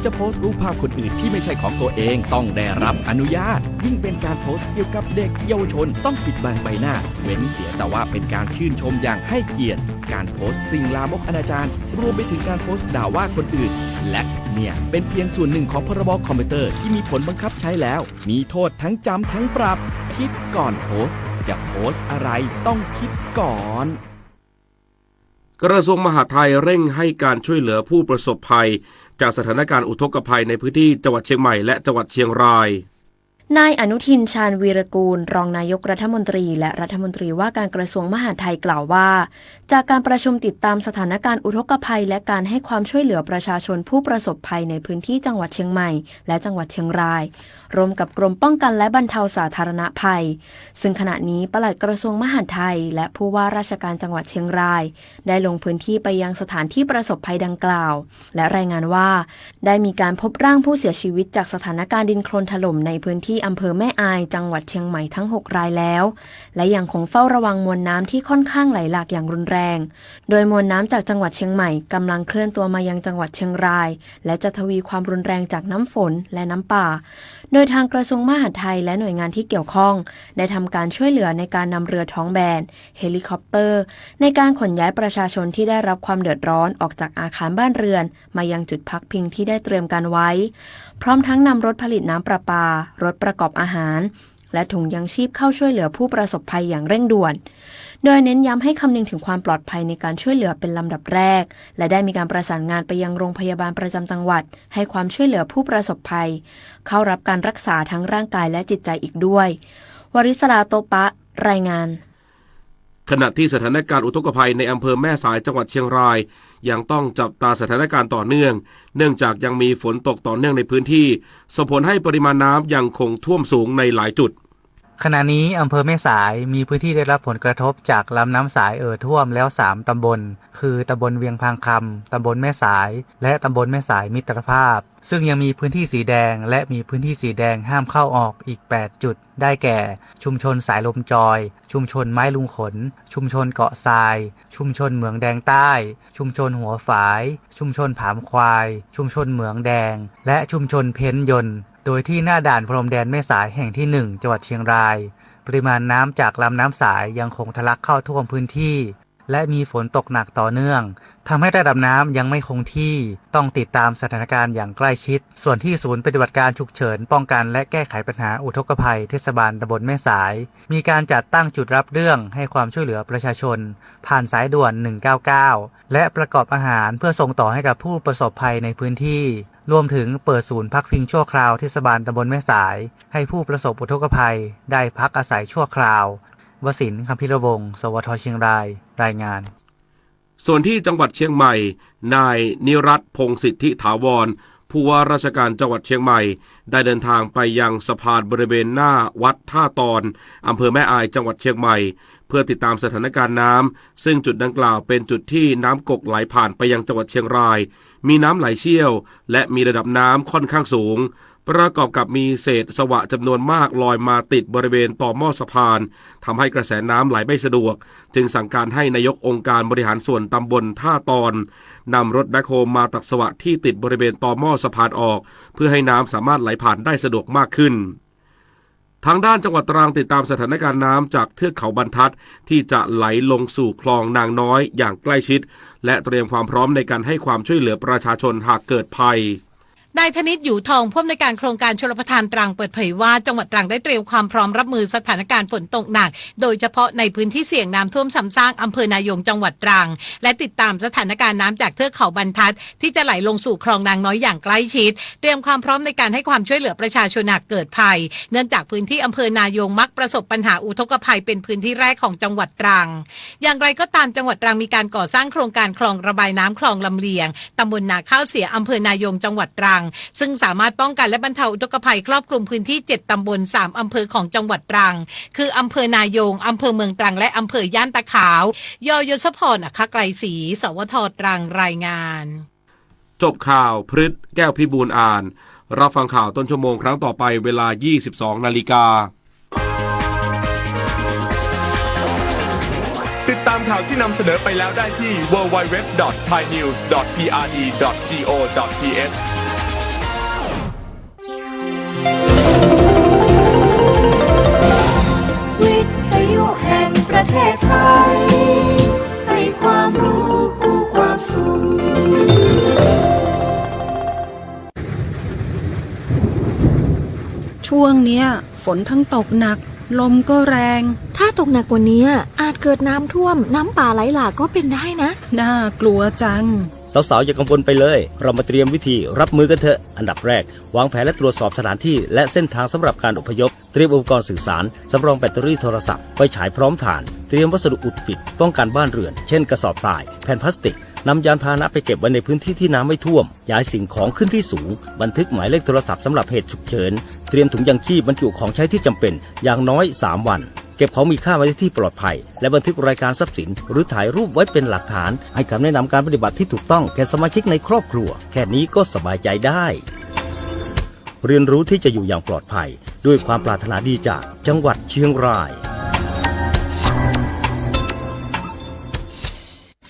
จะโพสต์รูปภาพคนอื่นที่ไม่ใช่ของตัวเองต้องได้รับอนุญาตยิ่งเป็นการโพสต์เกี่ยวกับเด็กเยาวชนต้องปิดบังใบหน้าเว้นเสียแต่ว่าเป็นการชื่นชมอย่างให้เกียรติการโพสต์สิ่งลามกอนาจารรวมไปถึงการโพสต์ด่าว่าคนอื่นและเนี่ยเป็นเพียงส่วนหนึ่งของพรบคอมพิวเตอร์ที่มีผลบังคับใช้แล้วมีโทษทั้งจำทั้งปรับคิดก่อนโพสต์จะโพสต์อะไรต้องคิดก่อนกระทรวงมหาดไทยเร่งให้การช่วยเหลือผู้ประสบภัยจากสถานการณ์อุทกภัยในพื้นที่จังหวัดเชียงใหม่และจังหวัดเชียงรายนายอนุทินชาญวีรกูลรองนายกรัฐมนตรีและรัฐมนตรีว่าการกระทรวงมหาดไทยกล่าวว่าจากการประชุมติดตามสถานการณ์อุทกภัยและการให้ความช่วยเหลือประชาชนผู้ประสบภัยในพื้นที่จังหวัดเชียงใหม่และจังหวัดเชียงรายร่วมกับกรมป้องกันและบรรเทาสาธารณภัยซึ่งขณะนี้ปลัดกระทรวงมหาดไทยและผู้ว่าราชการจังหวัดเชียงรายได้ลงพื้นที่ไปยังสถานที่ประสบภัยดังกล่าวและรายงานว่าได้มีการพบร่างผู้เสียชีวิตจากสถานการณ์ดินโคลนถล่มในพื้นที่อำเภอแม่อายจังหวัดเชียงใหม่ทั้ง6รายแล้วและยังคงเฝ้าระวังมวลน้ำที่ค่อนข้างไหลหลากอย่างรุนแรงโดยมวลน้ำจากจังหวัดเชียงใหม่กำลังเคลื่อนตัวมายังจังหวัดเชียงรายและจะทวีความรุนแรงจากน้ำฝนและน้ำป่าโดยทางกระทรวงมหาดไทยและหน่วยงานที่เกี่ยวข้องได้ทำการช่วยเหลือในการนำเรือท้องแบนเฮลิคอปเตอร์ในการขนย้ายประชาชนที่ได้รับความเดือดร้อนออกจากอาคารบ้านเรือนมายังจุดพักพิงที่ได้เตรียมการไว้พร้อมทั้งนำรถผลิตน้ำประปารถประกอบอาหารและถุงยังชีพเข้าช่วยเหลือผู้ประสบภัยอย่างเร่งด่วนโดยเน้นย้ำให้คำนึงถึงความปลอดภัยในการช่วยเหลือเป็นลำดับแรกและได้มีการประสานงานไปยังโรงพยาบาลประจำจังหวัดให้ความช่วยเหลือผู้ประสบภัยเข้ารับการรักษาทั้งร่างกายและจิตใจอีกด้วยวริศราโตปะรายงานขณะที่สถานการณ์อุทกภัยในอำเภอแม่สายจังหวัดเชียงรายยังต้องจับตาสถานการณ์ต่อเนื่องเนื่องจากยังมีฝนตกต่อเนื่องในพื้นที่ส่งผลให้ปริมาณน้ำยังคงท่วมสูงในหลายจุดขณะนี้อำเภอแม่สายมีพื้นที่ได้รับผลกระทบจากลำน้ำสายท่วมแล้ว3ตำบลคือตำบลเวียงพางคำตำบลแม่สายและตำบลแม่สายมิตรภาพซึ่งยังมีพื้นที่สีแดงและมีพื้นที่สีแดงห้ามเข้าออกอีก8จุดได้แก่ชุมชนสายลมจอยชุมชนไม้ลุงขนชุมชนเกาะทรายชุมชนเหมืองแดงใต้ชุมชนหัวฝายชุมชนผามควายชุมชนเหมืองแดงและชุมชนเพ้นยนต์โดยที่หน้าด่านพรมแดนแม่สายแห่งที่1จังหวัดเชียงรายปริมาณน้ำจากลำน้ำสายยังคงทะลักเข้าท่วมพื้นที่และมีฝนตกหนักต่อเนื่องทำให้ระดับน้ำยังไม่คงที่ต้องติดตามสถานการณ์อย่างใกล้ชิดส่วนที่ศูนย์ปฏิบัติการฉุกเฉินป้องกันและแก้ไขปัญหาอุทกภัยเทศบาลตำบลแม่สายมีการจัดตั้งจุดรับเรื่องให้ความช่วยเหลือประชาชนผ่านสายด่วน199และประกอบอาหารเพื่อส่งต่อให้กับผู้ประสบภัยในพื้นที่รวมถึงเปิดศูนย์พักพิงชั่วคราวเทศบาลตำบลแม่สายให้ผู้ประสบอุทกภัยได้พักอาศัยชั่วคราว วสินทร์ คำพิรวงศ์ สวทเชียงราย รายงาน ส่วนที่จังหวัดเชียงใหม่นายนิรัตน์พงษ์สิทธิถาวรผู้ว่าราชการจังหวัดเชียงใหม่ได้เดินทางไปยังสะพานบริเวณหน้าวัดท่าตอนอำเภอแม่อายจังหวัดเชียงใหม่เพื่อติดตามสถานการณ์น้ำซึ่งจุดดังกล่าวเป็นจุดที่น้ำกกไหลผ่านไปยังจังหวัดเชียงรายมีน้ำไหลเชี่ยวและมีระดับน้ำค่อนข้างสูงประกอบกับมีเศษสวะจำนวนมากลอยมาติดบริเวณต่อหม้อสะพานทำให้กระแสน้ำไหลไม่สะดวกจึงสั่งการให้นายกองค์การบริหารส่วนตำบลท่าตอนนำรถแบ็คโฮลมาตักสวะที่ติดบริเวณต่อหม้อสะพานออกเพื่อให้น้ำสามารถไหลผ่านได้สะดวกมากขึ้นทางด้านจังหวัดตรังติดตามสถานการณ์น้ำจากเทือกเขาบรรทัดที่จะไหลลงสู่คลองนางน้อยอย่างใกล้ชิดและเตรียมความพร้อมในการให้ความช่วยเหลือประชาชนหากเกิดภัยนายธนิตอยู่ทองผู้อำนวยการโครงการชลประทานตรังเปิดเผยว่าจังหวัดตรังได้เตรียมความพร้อมรับมือสถานการณ์ฝนตกหนักโดยเฉพาะในพื้นที่เสี่ยงน้ำท่วมซ้ำซากอำเภอนายงจังหวัดตรังและติดตามสถานการณ์น้ำจากเทือกเขาบรรทัดที่จะไหลลงสู่คลองนางน้อยอย่างใกล้ชิดเตรียมความพร้อมในการให้ความช่วยเหลือประชาชนหากเกิดภัยเนื่องจากพื้นที่อำเภอนายงมักประสบปัญหาอุทกภัยเป็นพื้นที่แรกของจังหวัดตรังอย่างไรก็ตามจังหวัดตรังมีการก่อสร้างโครงการคลองระบายน้ำคลองลำเลียงตำบลนาข้าวเสียอำเภอนายงจังหวัดตรังซึ่งสามารถป้องกันและบรรเทาอุทกภัยครอบคลุมพื้นที่7ตำบล3อำเภอของจังหวัดตรังคืออำเภอนายงอำเภอเมืองตรังและอำเภอย่านตะขาวยยศพร อัครไกรศรีสวทตรังรายงานจบข่าวพฤษแก้วพิบูลอ่านรับฟังข่าวต้นชั่วโมงครั้งต่อไปเวลา 22 นาฬิกาติดตามข่าวที่นำเสนอไปแล้วได้ที่ www.thainews.prd.go.thวิทยุแห่งประเทศไทยให้ความรู้กู้ความสุขช่วงเนี้ยฝนทั้งตกหนักลมก็แรงถ้าตกหนักกว่านี้อาจเกิดน้ำท่วมน้ำป่าไหลหลากก็เป็นได้นะน่ากลัวจังสาวๆอย่ากังวลไปเลยเรามาเตรียมวิธีรับมือกันเถอะอันดับแรกวางแผนและตรวจสอบสถานที่และเส้นทางสำหรับการอพยพเตรียมอุปกรณ์สื่อสารสำรองแบตเตอรี่โทรศัพท์ไฟฉายพร้อมถ่านเตรียมวัสดุอุดปิดป้องกันบ้านเรือนเช่นกระสอบทรายแผ่นพลาสติกนำยานพาหนะไปเก็บไว้ในพื้นที่ที่น้ำไม่ท่วมย้ายสิ่งของขึ้นที่สูงบันทึกหมายเลขโทรศัพท์สำหรับเหตุฉุกเฉินเตรียมถุงยางชีพบรรจุของใช้ที่จำเป็นอย่างน้อย3วันเก็บของมีค่าไว้ที่ปลอดภัยและบันทึกรายการทรัพย์สินหรือถ่ายรูปไว้เป็นหลักฐานให้คำแนะนำการปฏิบัติที่ถูกต้องแก่สมาชิกในครอบครัวแค่นี้ก็สบายใจได้เรียนรู้ที่จะอยู่อย่างปลอดภัยด้วยความปรารถนาดีจากจังหวัดเชียงราย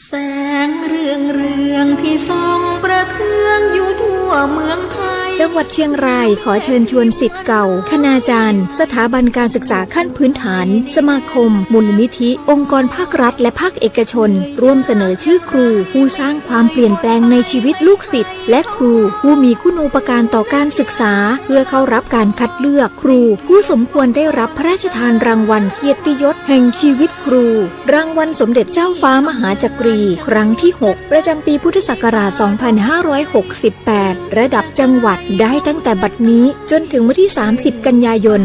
แสงเรืองที่ส่องประเทืองอยู่ทั่วเมืองไทย จังหวัดเชียงรายขอเชิญชวนศิษย์เก่าคณาจารย์สถาบันการศึกษาขั้นพื้นฐานสมาคมมูลนิธิองค์กรภาครัฐและภาคเอกชนร่วมเสนอชื่อครูผู้สร้างความเปลี่ยนแปลงในชีวิตลูกศิษย์และครูผู้มีคุณูปการต่อการศึกษาเพื่อเข้ารับการคัดเลือกครูผู้สมควรได้รับพระราชทานรางวัลเกียรติยศแห่งชีวิตครูรางวัลสมเด็จเจ้าฟ้ามหาจักรีครั้งที่6ประจำปีพุทธศักราช 2568 ระดับจังหวัดได้ตั้งแต่บัดนี้จนถึงวันที่ 30 กันยายน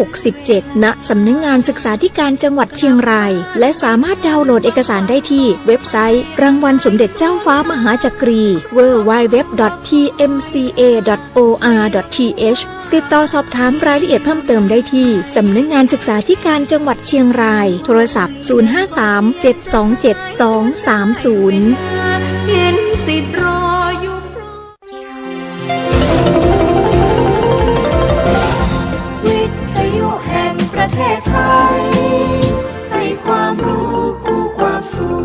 2567 ณ สำนักงานศึกษาธิการจังหวัดเชียงรายและสามารถดาวน์โหลดเอกสารได้ที่เว็บไซต์รางวัลสมเด็จเจ้าฟ้ามหาจักรี www.pmca.or.th ติดต่อสอบถามรายละเอียดเพิ่มเติมได้ที่สำนักงานศึกษาธิการจังหวัดเชียงรายโทรศัพท์ 053-727-230 เห็นสิทธิ์รออยู่วิทยุแห่งประเทศไทยให้ความรู้กู้ความสุข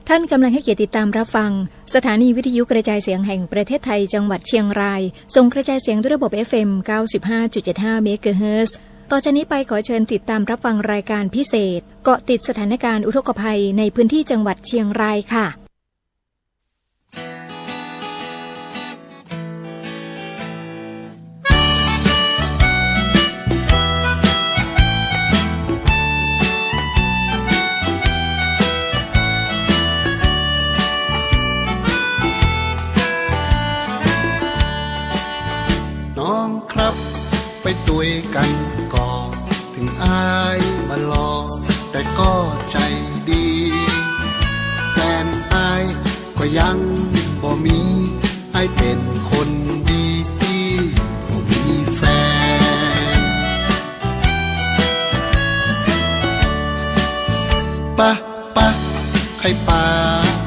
ท่านกำลังให้เกียรติติดตามรับฟังสถานีวิทยุกระจายเสียงแห่งประเทศไทยจังหวัดเชียงรายส่งกระจายเสียงด้วยระบบ FM 95.75 เมกะเฮิรตซ์ต่อจากนี้ไปขอเชิญติดตามรับฟังรายการพิเศษเกาะติดสถานการณ์อุทกภัยในพื้นที่จังหวัดเชียงรายค่ะน้องครับไป ตุยกันก่อนถึงอายมารอแต่ก็ใจดีแฟนอายก็ยังบ่มีอายเป็นคนดีที่บ่มีแฟนปะใครป่า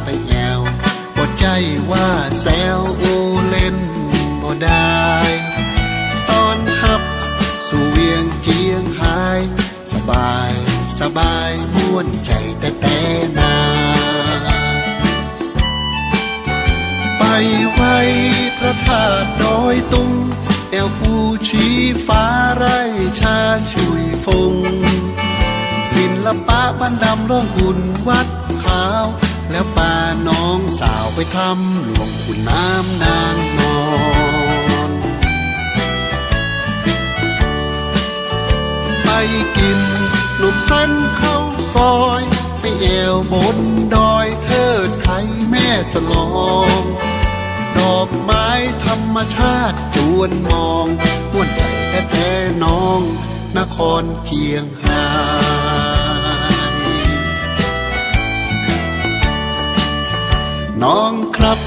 ไปแอวบ่ใจว่าแซวโอเล่นบ่ได้ตอนฮับสู่เวียงเจียงหายสบายม่วนใจแต่นาไปไว้พระธาตุดอยตุงแอวภูชีฟ้าไร่ชาชุยฟงศิลปะบ้านดำร้องหุ่นวัดขาวแล้วป่าน้องสาวไปทำหลวงขุนน้ำนางนอนไปกินหนุ่มสั้นเข้าซอยไปแอวบนดอยเทิดไทยแม่สลองดอกไม้ธรรมชาติจวนมองม่วนใจแท้ๆน้องนครเชียงหายน้องครับ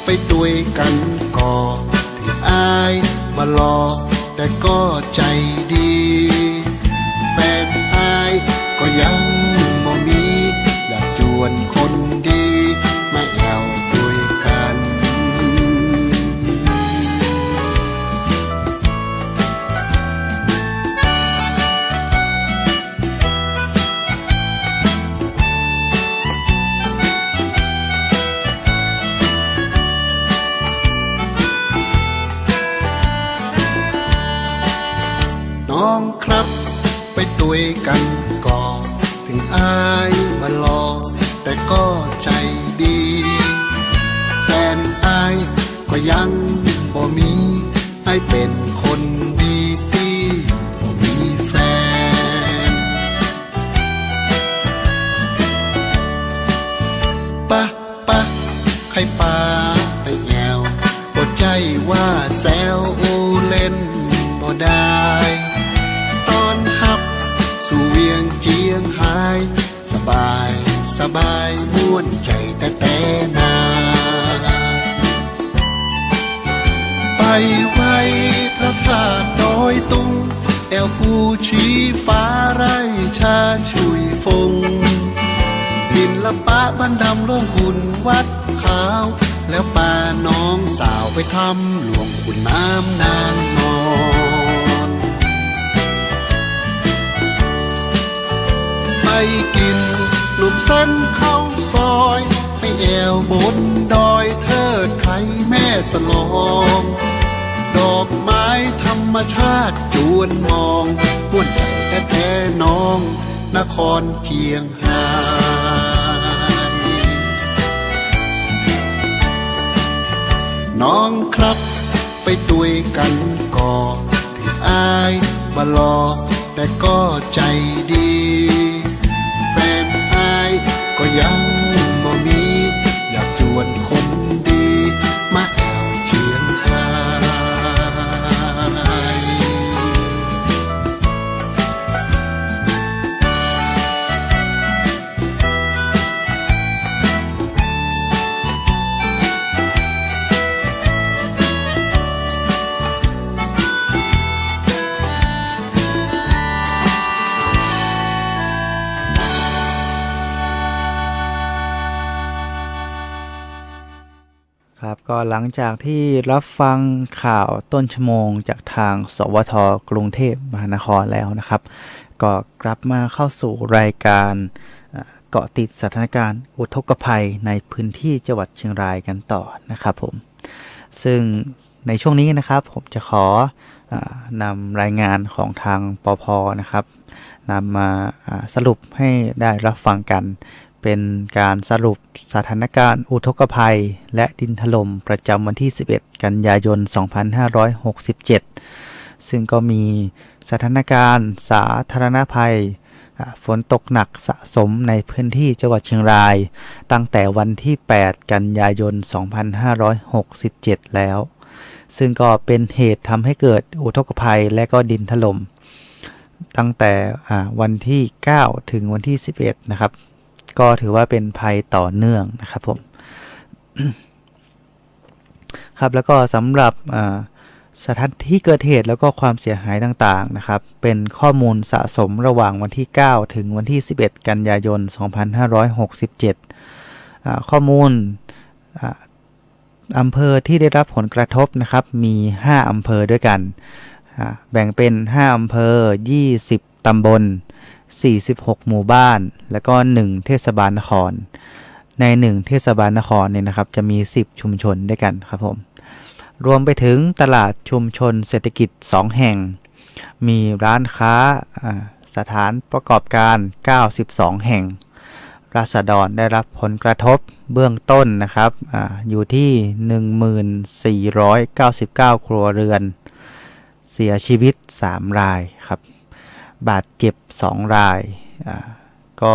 ไปตุยกันก่อนที่อายมารอแต่ก็ใจดีแฟนอายก็ยังบ่มีอยากจวนคนดีมาแอวตุยกันน้องครับไปตุยกันก่อนถึงอายมารอแต่ก็ใจดีแฟนอายก็ยังบ่มีอายเป็นคนดีที่บ่มีแฟนปะใครป่าไปแอวบ่ใจว่าแซวโอเล่นบ่ได้ตอนฮับสู่เวียงเจียงหายสบายม่วนใจแต่นาไปไว้พระธาตุดอยตุงแอวภูชีฟ้าไร่ชาชุยฟงศิลปะบ้านดำร้องหุ่นวัดขาวแล้วป่าน้องสาวไปทำหลวงขุนน้ำนางนอนไปกินหนุ่มสั้นเข้าซอยไปแอวบนดอยเทิดไทยแม่สลองดอกไม้ธรรมชาติจวนมองม่วนใจแท้ๆน้องนครเชียงหายน้องครับไปตุยกันก่อนที่อายมารอแต่ก็ใจดีแฟนอายก็ยังบ่มีอยากจวนคนดีมาแอวเชียงหาย ครับก็หลังจากที่รับฟังข่าวต้นชั่วโมงจากทางสวทกรุงเทพมหานครแล้วนะครับก็กลับมาเข้าสู่รายการเกาะติดสถานการณ์อุทกภัยในพื้นที่จังหวัดเชียงรายกันต่อนะครับผมซึ่งในช่วงนี้นะครับผมจะขอนำรายงานของทางปภ.นะครับนำมาสรุปให้ได้รับฟังกันเป็นการสรุปสถานการณ์อุทกภัยและดินถล่มประจำวันที่11กันยายน2567ซึ่งก็มีสถานการณ์สาธารณภัยฝนตกหนักสะสมในพื้นที่จังหวัดเชียงรายตั้งแต่วันที่8กันยายน2567แล้ว ซึ่งก็เป็นเหตุทำให้เกิดอุทกภัยและก็ดินถล่มตั้งแต่วันที่9ถึงวันที่11นะครับก็ถือว่าเป็นภัยต่อเนื่องนะครับผม ครับแล้วก็สำหรับสถานที่เกิดเหตุแล้วก็ความเสียหายต่างๆนะครับเป็นข้อมูลสะสมระหว่างวันที่9ถึงวันที่11กันยายน2567ข้อมูลอำเภอที่ได้รับผลกระทบนะครับมี5อำเภอด้วยกันแบ่งเป็น5อำเภอ20ตำบล46หมู่บ้านแล้วก็1เทศบาลนครใน1เทศบาลนครเนี่ยนะครับจะมี10ชุมชนด้วยกันครับผมรวมไปถึงตลาดชุมชนเศรษฐกิจ2แห่งมีร้านค้าสถานประกอบการ92แห่งราษฎรได้รับผลกระทบเบื้องต้นนะครับอยู่ที่ 1499 ครัวเรือนเสียชีวิต3รายครับบาดเจ็บ2รายก็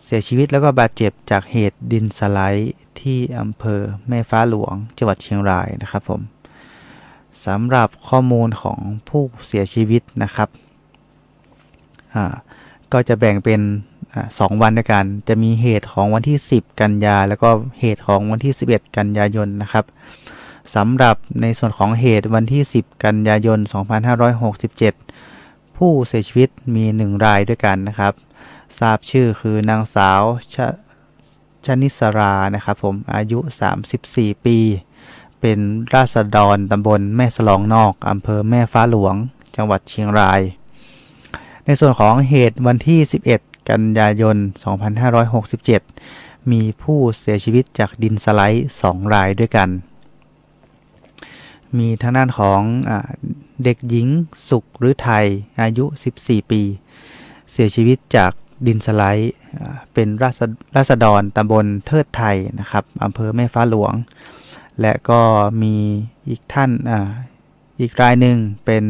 เสียชีวิตแล้วก็บาดเจ็บจากเหตุดินสไลด์ที่อำเภอแม่ฟ้าหลวงจังหวัดเชียงรายนะครับผมสำหรับข้อมูลของผู้เสียชีวิตนะครับก็จะแบ่งเป็น2วันด้วยกันจะมีเหตุของวันที่10กันยาแล้วก็เหตุของวันที่11กันยายนนะครับสำหรับในส่วนของเหตุวันที่10กันยายน2567ผู้เสียชีวิตมี1รายด้วยกันนะครับทราบชื่อคือนางสาวชนิสรานะครับผมอายุ34ปีเป็นราษฎรตำบลแม่สลองนอกอำเภอแม่ฟ้าหลวงจังหวัดเชียงรายในส่วนของเหตุวันที่11กันยายน2567มีผู้เสียชีวิตจากดินสไลด์2รายด้วยกันมีทางด้านของเด็กหญิงสุขฤทัยอายุ14ปีเสียชีวิตจากดินสไลด์เป็นราษฎรตำบลเทิดไทยนะครับอำเภอแม่ฟ้าหลวงและก็มีอีกท่านอีกรายหนึ่งเป็น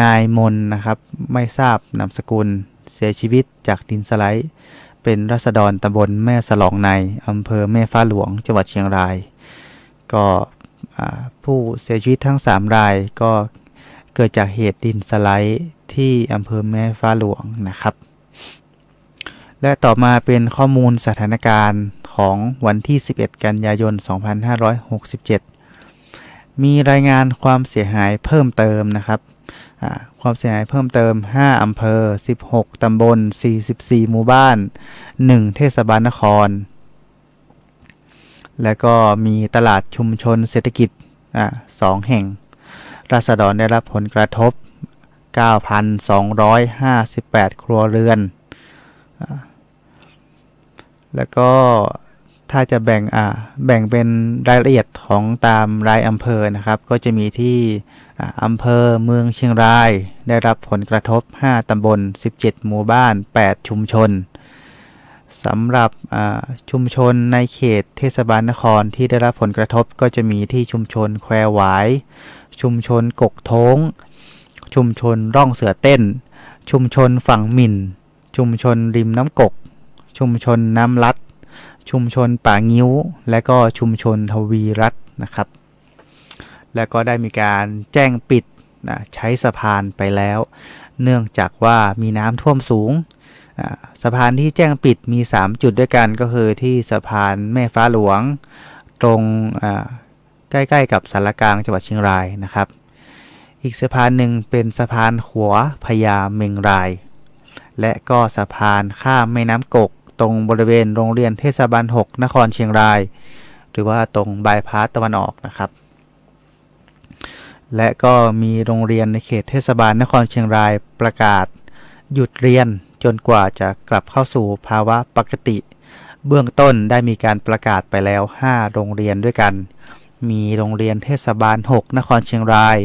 นายมนนะครับไม่ทราบนามสกุลเสียชีวิตจากดินสไลด์เป็นราษฎรตำบลแม่สลองในอำเภอแม่ฟ้าหลวงจังหวัดเชียงรายก็ผู้เสียชีวิตทั้ง3รายก็เกิดจากเหตุดินสไลด์ที่อำเภอแม่ฟ้าหลวงนะครับและต่อมาเป็นข้อมูลสถานการณ์ของวันที่11กันยายน2567มีรายงานความเสียหายเพิ่มเติมนะครับความเสียหายเพิ่มเติม5อำเภอ16ตำบล44หมู่บ้าน1เทศบาลนครและก็มีตลาดชุมชนเศรษฐกิจ2แห่งราษฎรได้รับผลกระทบ 9,258 ครัวเรือนแล้วก็ถ้าจะแบ่งเป็นรายละเอียดของตามรายอำเภอนะครับก็จะมีที่อำเภอเมืองเชียงรายได้รับผลกระทบ5ตำบล17หมู่บ้าน8ชุมชนสำหรับชุมชนในเขตเทศบาลนครที่ได้รับผลกระทบก็จะมีที่ชุมชนแควหวายชุมชนกกโท้งชุมชนร่องเสือเต้นชุมชนฝั่งหมิ่นชุมชนริมน้ำกกชุมชนน้ำลัดชุมชนป่างิ้วและก็ชุมชนทวีรัตน์นะครับและก็ได้มีการแจ้งปิดใช้สะพานไปแล้วเนื่องจากว่ามีน้ำท่วมสูงสะพานที่แจ้งปิดมี3จุดด้วยกันก็คือที่สะพานแม่ฟ้าหลวงตรงใกล้ๆกับสารกลางจังหวัดเชียงรายนะครับอีกสะพานหนึ่งเป็นสะพานขัวพญาเมงรายและก็สะพานข้ามแม่น้ำกกตรงบริเวณโรงเรียนเทศบาล6นครเชียงรายหรือว่าตรงบายพาสตะวันออกนะครับและก็มีโรงเรียนในเขตเทศบาลนครเชียงรายประกาศหยุดเรียนจนกว่าจะกลับเข้าสู่ภาวะปกติเบื้องต้นได้มีการประกาศไปแล้ว5โรงเรียนด้วยกันมีโรงเรียนเทศบาล6นครเชียงราย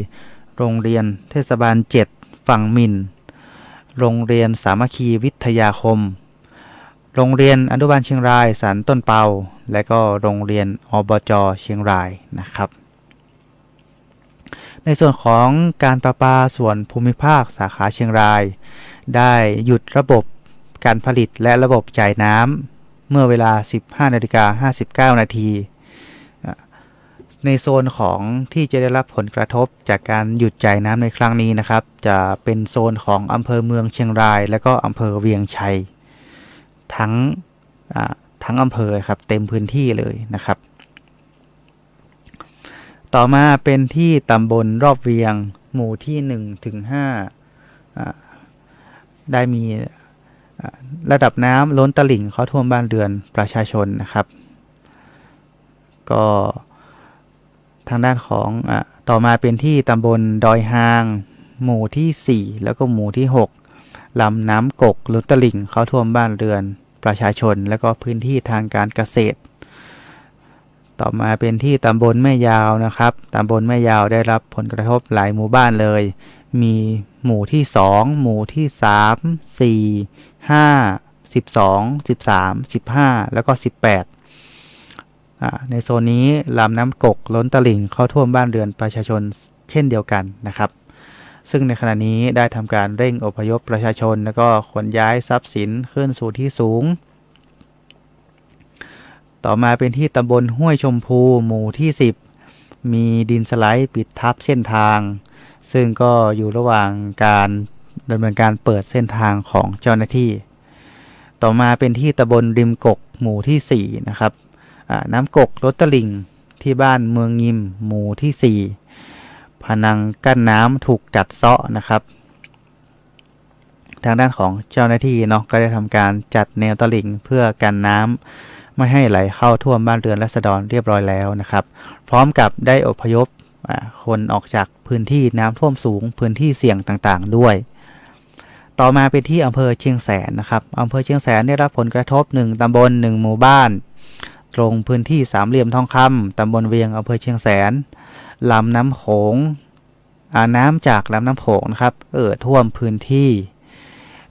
โรงเรียนเทศบาล7ฝั่งหมิ่นโรงเรียนสามัคคีวิทยาคมโรงเรียนอนุบาลเชียงรายสันต้นเปาและก็โรงเรียนอบจ.เชียงรายนะครับในส่วนของการประปาส่วนภูมิภาคสาขาเชียงรายได้หยุดระบบการผลิตและระบบจ่ายน้ำเมื่อเวลา 15:59 น.ใน ในโซนของที่จะได้รับผลกระทบจากการหยุดจ่ายน้ำในครั้งนี้นะครับจะเป็นโซนของอำเภอเมืองเชียงรายและก็อำเภอเวียงชัยทั้งอำเภอครับเต็มพื้นที่เลยนะครับต่อมาเป็นที่ตำบลรอบเวียงหมู่ที่1 ถึง 5ได้มีระดับน้ำล้นตลิ่งเข้าท่วมบ้านเรือนประชาชนนะครับก็ทางด้านของต่อมาเป็นที่ตำบลดอยหางหมู่ที่4แล้วก็หมู่ที่6ลำน้ำกกล้นตลิ่งเข้าท่วมบ้านเรือนประชาชนและก็พื้นที่ทางการเกษตรต่อมาเป็นที่ตำบลแม่ยาวนะครับตำบลแม่ยาวได้รับผลกระทบหลายหมู่บ้านเลยมีหมู่ที่2หมู่ที่3 4 5 12 13 15แล้วก็18ในโซนนี้ลำน้ำกกล้นตลิ่งเข้าท่วมบ้านเรือนประชาชนเช่นเดียวกันนะครับซึ่งในขณะนี้ได้ทำการเร่งอพยพประชาชนแล้วก็ขนย้ายทรัพย์สินขึ้นสู่ที่สูงต่อมาเป็นที่ตำบลห้วยชมพูหมู่ที่10มีดินสไลด์ปิดทับเส้นทางซึ่งก็อยู่ระหว่างการดำเนินการเปิดเส้นทางของเจ้าหน้าที่ต่อมาเป็นที่ตำบลริมกกหมู่ที่4นะครับน้ำกกล้นตลิ่งที่บ้านเมืองงิมหมู่ที่4ผนังกั้นน้ำถูกกัดเซาะนะครับทางด้านของเจ้าหน้าที่เนาะก็ได้ทำการจัดแนวตลิ่งเพื่อกันน้ำไม่ให้ไหลเข้าท่วมบ้านเรือนราษฎรเรียบร้อยแล้วนะครับพร้อมกับได้อพยพคนออกจากพื้นที่น้ำท่วมสูงพื้นที่เสี่ยงต่างๆด้วยต่อมาเป็นที่อำเภอเชียงแสนนะครับอำเภอเชียงแสนได้รับผลกระทบ1ตำบล1หมู่บ้านตรงพื้นที่สามเหลี่ยมทองคำตำบลเวียงอำเภอเชียงแสนลำน้ำโขงน้ำจากลำน้ำโขงนะครับท่วมพื้นที่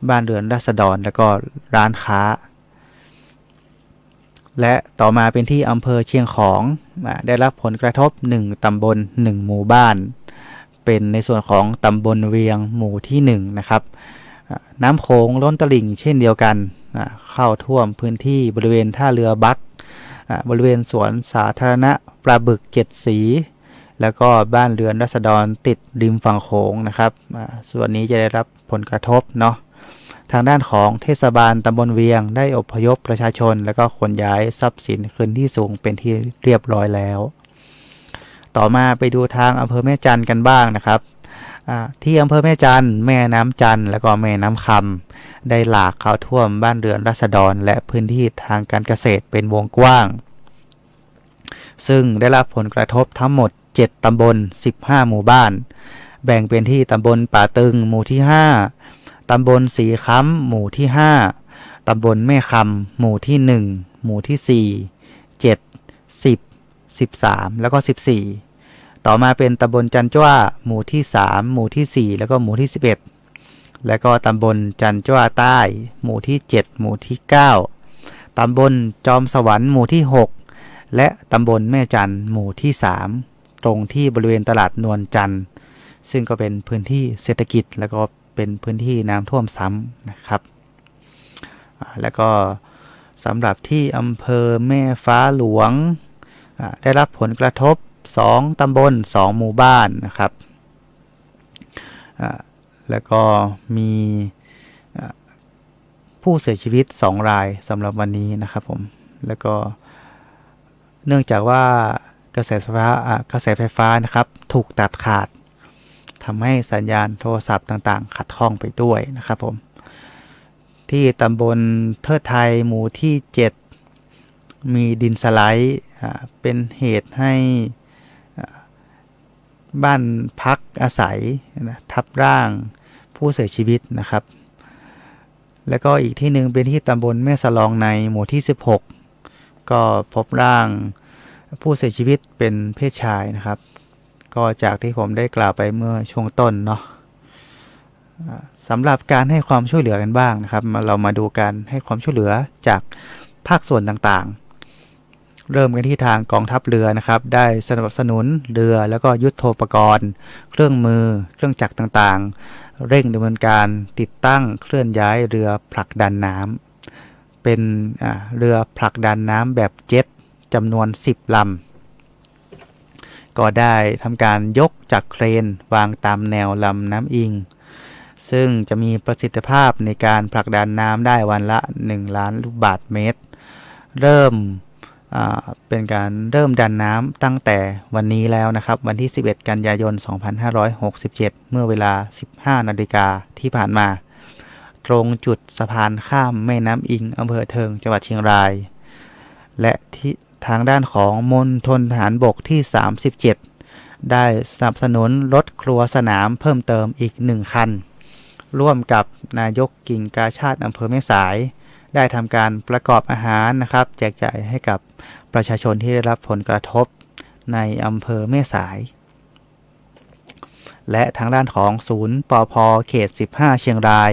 บ้านเรือนราษฎรและก็ร้านค้าและต่อมาเป็นที่อำเภอเชียงของได้รับผลกระทบ1ตำบล1หมู่บ้านเป็นในส่วนของตำบลเวียงหมู่ที่1นะครับน้ำโขงล้นตลิ่งเช่นเดียวกันเข้าท่วมพื้นที่บริเวณท่าเรือบักบริเวณสวนสาธารณะปลาบึก7 สีแล้วก็บ้านเรือนราษฎรติดริมฝั่งโขงนะครับส่วนนี้จะได้รับผลกระทบเนาะทางด้านของเทศบาลตำบลเวียงได้อพยพประชาชนแล้วก็ขนย้ายทรัพย์สินขึ้นที่สูงเป็นที่เรียบร้อยแล้วต่อมาไปดูทางอำเภอแม่จันทร์กันบ้างนะครับที่อำเภอแม่จันทร์แม่น้ำจันทร์แล้วก็แม่น้ำคำได้หลากเข้าท่วมบ้านเรือนราษฎรและพื้นที่ทางการเกษตรเป็นวงกว้างซึ่งได้รับผลกระทบทั้งหมด7ตำบล15หมู่บ้านแบ่งเป็นที่ตำบลป่าตึงหมู่ที่5ตำบลสีค้ำหมู่ที่5ตำบลแม่คำหมู่ที่1หมู่ที่4 7 10 13แล้วก็14ต่อมาเป็นตำบลจันจ้วหมู่ที่3หมู่ที่4แล้วก็หมู่ที่11แล้วก็ตำบลจันจ้วใต้หมู่ที่7หมู่ที่9ตำบลจอมสวรรค์หมู่ที่6และตำบลแม่จันทร์หมู่ที่3ตรงที่บริเวณตลาดนวลจันทร์ซึ่งก็เป็นพื้นที่เศรษฐกิจแล้วก็เป็นพื้นที่น้ำท่วมซ้ำนะครับแล้วก็สำหรับที่อำเภอแม่ฟ้าหลวงได้รับผลกระทบ2ตำบล2หมู่บ้านนะครับแล้วก็มีผู้เสียชีวิต2รายสำหรับวันนี้นะครับผมแล้วก็เนื่องจากว่ากระแสไฟฟ้านะครับถูกตัดขาดทำให้สัญญาณโทรศัพท์ต่างๆขัดข้องไปด้วยนะครับผมที่ตำบลเทิดไทยหมู่ที่7มีดินสไลด์เป็นเหตุให้บ้านพักอาศัยทับร่างผู้เสียชีวิตนะครับแล้วก็อีกที่หนึ่งเป็นที่ตำบลแม่สลองในหมู่ที่16ก็พบร่างผู้เสียชีวิตเป็นเพศชายนะครับก็จากที่ผมได้กล่าวไปเมื่อช่วงต้นเนาะสำหรับการให้ความช่วยเหลือกันบ้างนะครับเรามาดูการให้ความช่วยเหลือจากภาคส่วนต่างๆเริ่มกันที่ทางกองทัพเรือนะครับได้สนับสนุนเรือแล้วก็ยุทโธปกรณ์เครื่องมือเครื่องจักรต่างๆเร่งดำเนินการติดตั้งเคลื่อนย้ายเรือผลักดันน้ำเป็นเรือผลักดันน้ำแบบเจ็ตจำนวน10 ลำ ก็ได้ทำการยกจากเครนวางตามแนวลำน้ำอิงซึ่งจะมีประสิทธิภาพในการผลักดันน้ำได้วันละ1 ล้านลูกบาศก์เมตรเป็นการเริ่มดันน้ำตั้งแต่วันนี้แล้วนะครับวันที่11 กันยายน 2567 เมื่อเวลา 15 นาฬิกาที่ผ่านมาตรงจุดสะพานข้ามแม่น้ำอิงอำเภอเทิงจังหวัดเชียงรายและที่ทางด้านของมณฑลทหารบกที่ 37 ได้สนับสนุนรถครัวสนามเพิ่มเติมอีก1 คันร่วมกับนายกกิ่งกาชาดอำเภอแม่สายได้ทำการประกอบอาหารนะครับแจกจ่ายให้กับประชาชนที่ได้รับผลกระทบในอำเภอแม่สายและทางด้านของศูนย์ปภ.เขต 15 เชียงราย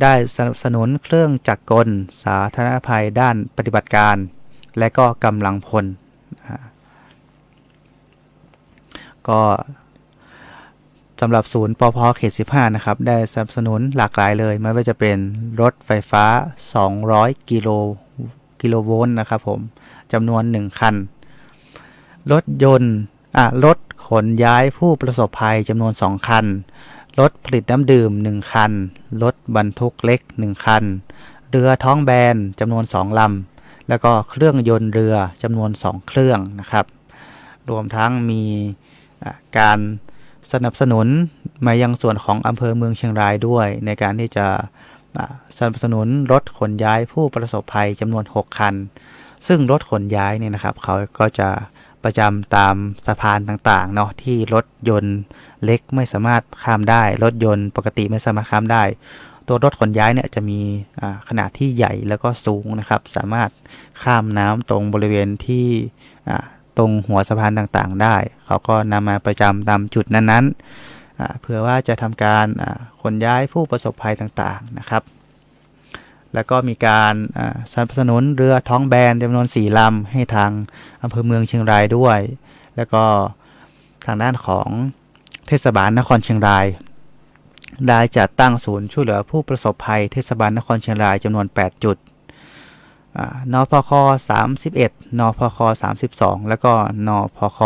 ได้สนับสนุนเครื่องจักรกลสาธารณภัยด้านปฏิบัติการและก็กำลังพลก็สำหรับศูนย์ปภ.เขต 15 นะครับได้สนับสนุนหลากหลายเลยไม่ว่าจะเป็นรถไฟฟ้า200 กิโลโวลต์นะครับผมจำนวน1 คันรถขนย้ายผู้ประสบภัยจำนวน2 คันรถผลิตน้ำดื่ม1 คันรถบรรทุกเล็ก1 คันเรือท้องแบนจำนวน2 ลำแล้วก็เครื่องยนต์เรือจำนวน2 เครื่องนะครับรวมทั้งมีการสนับสนุนมายังส่วนของอำเภอเมืองเชียงรายด้วยในการที่จะสนับสนุนรถขนย้ายผู้ประสบภัยจำนวน6 คันซึ่งรถขนย้ายเนี่ยนะครับเขาก็จะประจำตามสะพานต่างๆเนาะที่รถยนต์เล็กไม่สามารถข้ามได้รถยนต์ปกติไม่สามารถข้ามได้ตัวรถขนย้ายเนี่ยจะมีขนาดที่ใหญ่แล้วก็สูงนะครับสามารถข้ามน้ำตรงบริเวณที่ตรงหัวสะพานต่างๆได้เขาก็นำมาประจำตามจุดนั้นๆเพื่อว่าจะทำการขนย้ายผู้ประสบภัยต่างๆนะครับแล้วก็มีการสนับสนุนเรือท้องแบนจำนวน4 ลำให้ทางอำเภอเมืองเชียงรายด้วยแล้วก็ทางด้านของเทศบาลนครเชียงรายได้จัดตั้งศูนย์ช่วยเหลือผู้ประสบภัยเทศบาลนครเชียงรายจำนวน8 จุดนพค. 31 นพค. 32 แล้วก็นพค.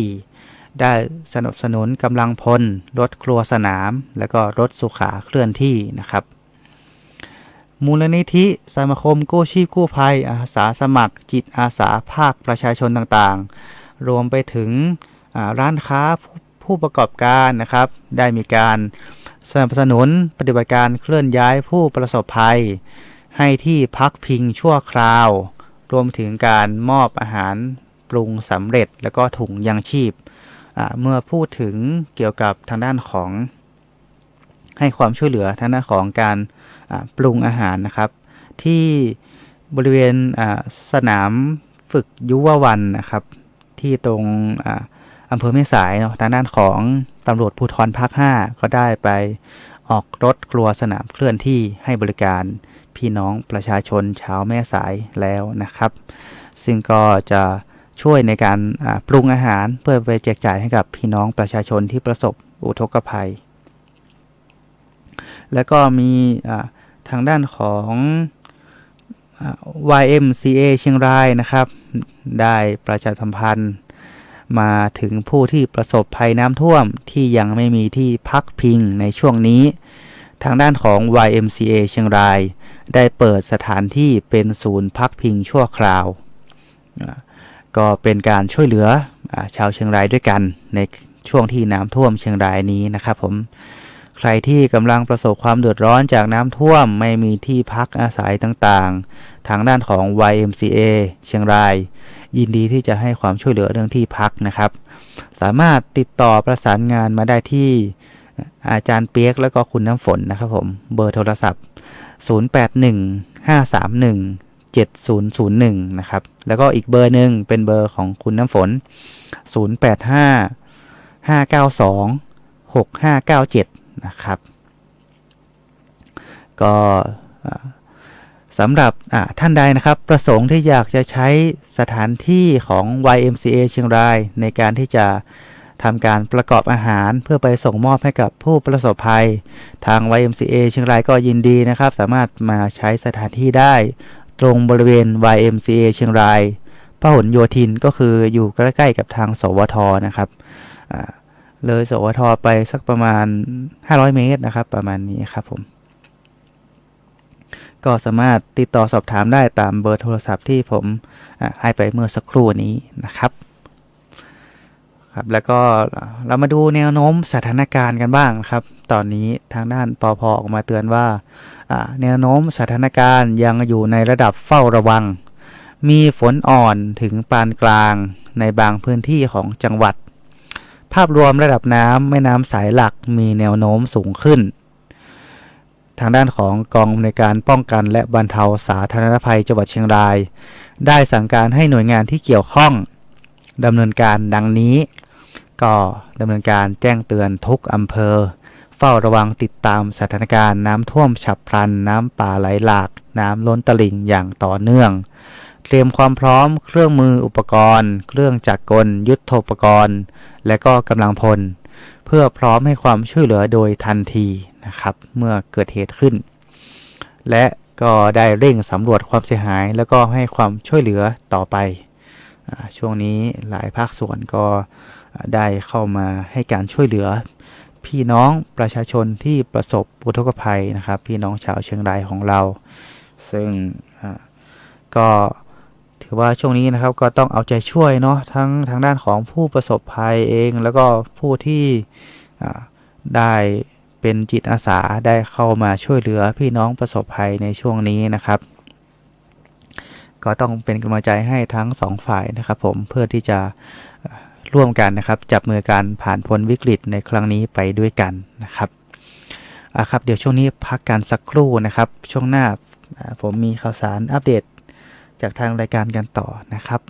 34 ได้สนับสนุนกำลังพลรถครัวสนามแล้วก็รถสุขาเคลื่อนที่นะครับมูลนิธิสมาคมกู้ชีพกู้ภัยอาสาสมัครจิตอาสาภาคประชาชนต่างๆรวมไปถึงร้านค้าผู้ประกอบการนะครับได้มีการสนับสนุนปฏิบัติการเคลื่อนย้ายผู้ประสบภัยให้ที่พักพิงชั่วคราวรวมถึงการมอบอาหารปรุงสำเร็จแล้วก็ถุงยังชีพเมื่อพูดถึงเกี่ยวกับทางด้านของให้ความช่วยเหลือทางด้านของการปรุงอาหารนะครับที่บริเวณสนามฝึกยุววันนะครับที่ตรงอำเภอแม่สายเนาะทางด้านของตำรวจภูธรภาค 5ก็ได้ไปออกรถครัวสนามเคลื่อนที่ให้บริการพี่น้องประชาชนชาวแม่สายแล้วนะครับซึ่งก็จะช่วยในการปรุงอาหารเพื่อไปแจกจ่ายให้กับพี่น้องประชาชนที่ประสบอุทกภัยแล้วก็มีทางด้านของ YMCA เชียงรายนะครับได้ประชาสัมพันธ์มาถึงผู้ที่ประสบภัยน้ำท่วมที่ยังไม่มีที่พักพิงในช่วงนี้ทางด้านของ YMCA เชียงรายได้เปิดสถานที่เป็นศูนย์พักพิงชั่วคราวก็เป็นการช่วยเหลือชาวเชียงรายด้วยกันในช่วงที่น้ำท่วมเชียงรายนี้นะครับผมใครที่กำลังประสบความเดือดร้อนจากน้ำท่วมไม่มีที่พักอาศัยต่างๆทางด้านของ YMCA เชียงรายยินดีที่จะให้ความช่วยเหลือเรื่องที่พักนะครับสามารถติดต่อประสานงานมาได้ที่อาจารย์เปียกแล้วก็คุณน้ำฝนนะครับผมเบอร์โทรศัพท์0815317001นะครับแล้วก็อีกเบอร์หนึ่งเป็นเบอร์ของคุณน้ำฝน0855926597นะครับก็สำหรับท่านใดนะครับประสงค์ที่อยากจะใช้สถานที่ของ YMCA เชียงรายในการที่จะทำการประกอบอาหารเพื่อไปส่งมอบให้กับผู้ประสบภัยทาง YMCA เชียงรายก็ยินดีนะครับสามารถมาใช้สถานที่ได้ตรงบริเวณ YMCA เชียงราย พหลโยธินก็คืออยู่ใกล้ๆกับทางสวทนะครับเลยสวทไปสักประมาณ500 เมตรนะครับประมาณนี้ครับผมก็สามารถติดต่อสอบถามได้ตามเบอร์โทรศัพท์ที่ผมให้ไปเมื่อสักครู่นี้นะครับแล้วก็เรามาดูแนวโน้มสถานการณ์กันบ้างครับตอนนี้ทางด้านปภ.ออกมาเตือนว่าแนวโน้มสถานการณ์ยังอยู่ในระดับเฝ้าระวังมีฝนอ่อนถึงปานกลางในบางพื้นที่ของจังหวัดภาพรวมระดับน้ำแม่น้ำสายหลักมีแนวโน้มสูงขึ้นทางด้านของกองในการป้องกันและบรรเทาสาธารณภัยจังหวัดเชียงรายได้สั่งการให้หน่วยงานที่เกี่ยวข้องดำเนินการดังนี้ก็ดำเนินการแจ้งเตือนทุกอำเภอเฝ้าระวังติดตามสถานการณ์น้ำท่วมฉับพลันน้ำป่าไหลหลากน้ำล้นตลิ่งอย่างต่อเนื่องเตรียมความพร้อมเครื่องมืออุปกรณ์เครื่องจักรกลยุทโธปกรณ์และก็กำลังพลเพื่อพร้อมให้ความช่วยเหลือโดยทันทีนะครับเมื่อเกิดเหตุขึ้นและก็ได้เร่งสำรวจความเสียหายแล้วก็ให้ความช่วยเหลือต่อไปช่วงนี้หลายภาคส่วนก็ได้เข้ามาให้การช่วยเหลือพี่น้องประชาชนที่ประสบอุทกภัยนะครับพี่น้องชาวเชียงรายของเราซึ่งก็ถือว่าช่วงนี้นะครับก็ต้องเอาใจช่วยเนาะทั้งทางด้านของผู้ประสบภัยเองแล้วก็ผู้ที่ได้เป็นจิตอาสาได้เข้ามาช่วยเหลือพี่น้องประสบภัยในช่วงนี้นะครับก็ต้องเป็นกำลังใจให้ทั้งสองฝ่ายนะครับผมเพื่อที่จะร่วมกันนะครับจับมือกันผ่านพ้นวิกฤตในครั้งนี้ไปด้วยกันนะครับครับเดี๋ยวช่วงนี้พักกันสักครู่นะครับช่วงหน้าผมมีข่าวสารอัปเดตจากทางรายการกันต่อนะครับ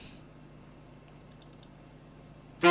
พ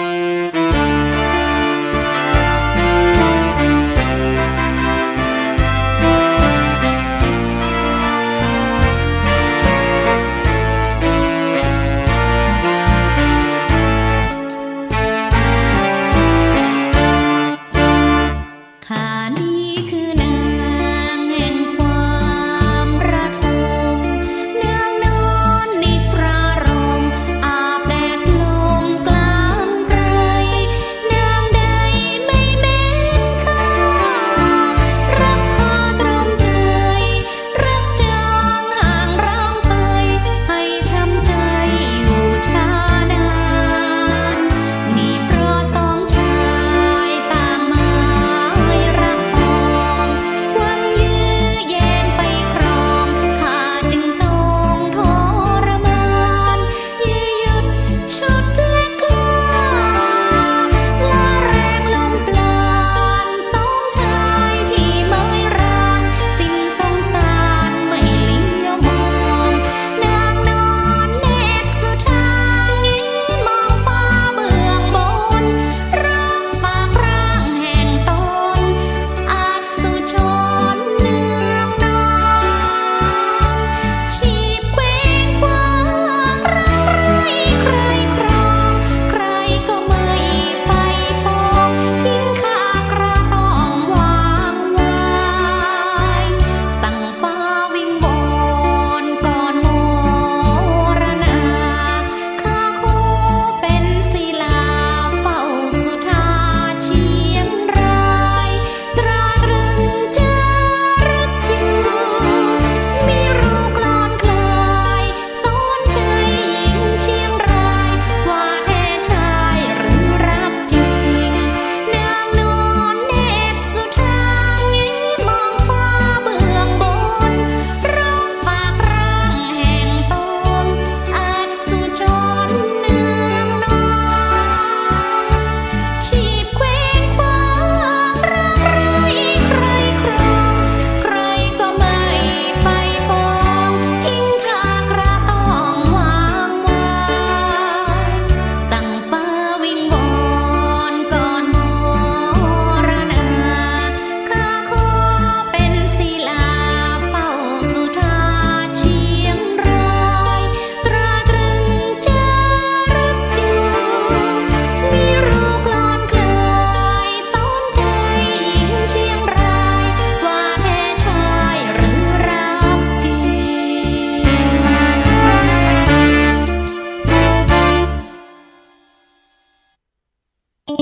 ล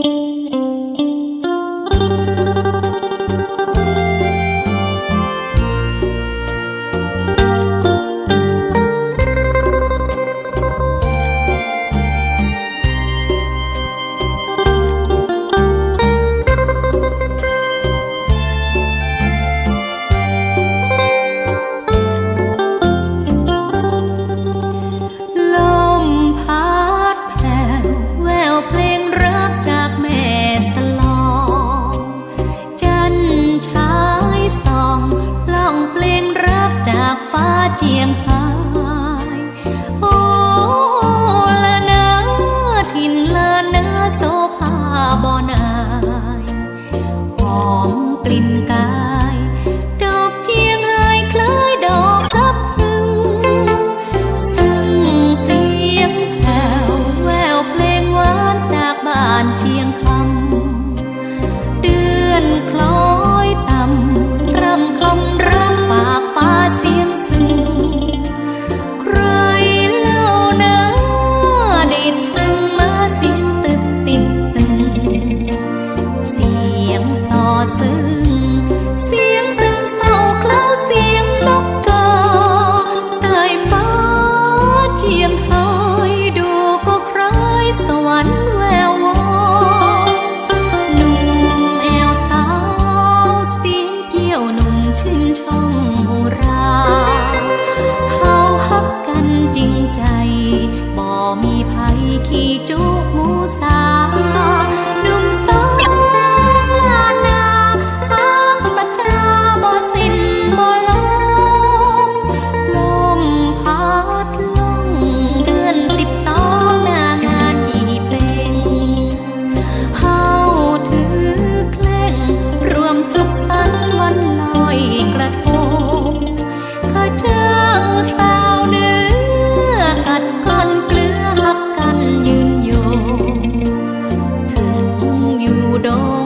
มพัดแผ่วแววเพลงรักจากแม่สลองจันทร์ฉายส่องล่องเพลงรักจากฟ้าเจียงไฮ้โอ้ละนาถิ่นละนาโสภาบ่นายหอมกลิ่นกายดอกเจียงไฮ้คล้ายดอกทับพึงซึ่งเสียงแผ่วแววเพลงหวานจากบ้านเชียงคำเดือนคล้อยต่ำรำคำรักฝากฟ้าเสียงซึ้งใครเล่านะดิดซึ้งมาเสียงตึกติดตึงเสียงส่อซึ้งเสียงซึ้งเศร้าเคล้าเสียงนกกาใต้ฟ้าเชียงไฮ้ดูก็คล้ายสวรรค์แวววอนหนุ่มแอวสาวเสียงเกี่ยวหนุ่มชื่นช่องอุราเขาฮักกันจริงใจบ่มีภัยขี้จุกหมูสาหนุ่มสาวลานาฮักสัจจาบ่สิ้นบ่ลงลมพัดลงเดือน12หน้างานยี่เปล่งเฮาถือเคร่งรวมสุขสันต์วันลอยกระทงข้าเจ้าสาวเนื้อกัดก้อนเกลือหักกันยืนโยงถึงอยู่ดง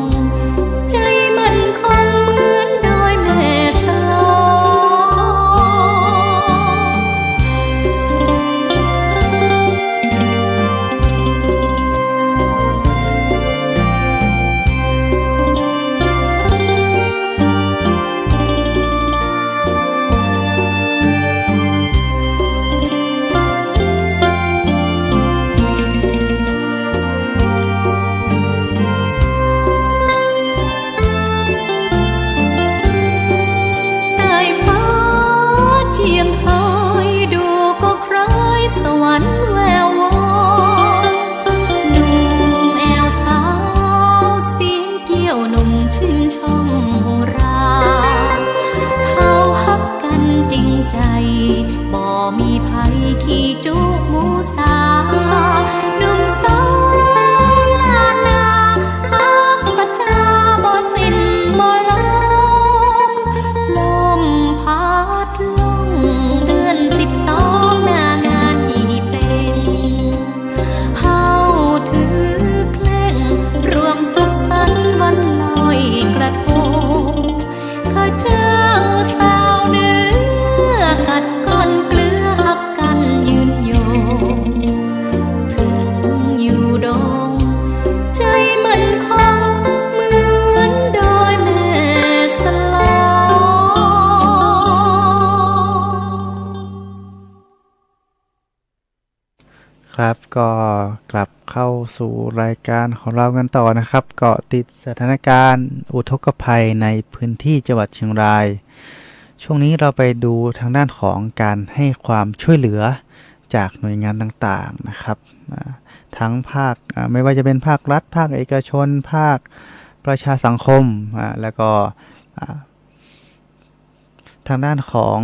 ใจมันคงเหมือนดอยแม่สลองใต้ฟ้าเชียงไฮ้ดูก็คล้ายสวรรค์แวววอนหนุ่มแอวสาวเสียงเกี่ยวหนุ่มชื่นช่องอุราเขาฮักกันจริงใจบ่มีภัยขี้จุกหมูสาหนุ่มสาวลานาฮักสัจจาบ่สิ้นบ่ลงลมพัดลงเดือน12หน้างานยี่เปล่งเฮาถือเคร่งรวมสุขสันต์วันลอยกระทงข้าเจ้าสาวเนื้อกัดก้อนเกลือหักกันยืนโยงถึงอยู่ดงใจมันคงเหมือนดอยแม่สลองครับก็กลับเข้าสู่รายการของเรากันต่อนะครับเกาะติดสถานการณ์อุทกภัยในพื้นที่จังหวัดเชียงราย ช่วงนี้เราไปดูทางด้านของการให้ความช่วยเหลือจากหน่วยงานต่างๆนะครับทั้งภาคไม่ว่าจะเป็นภาครัฐภาคเอกชนภาคประชาสังคมแล้วก็ทางด้านของ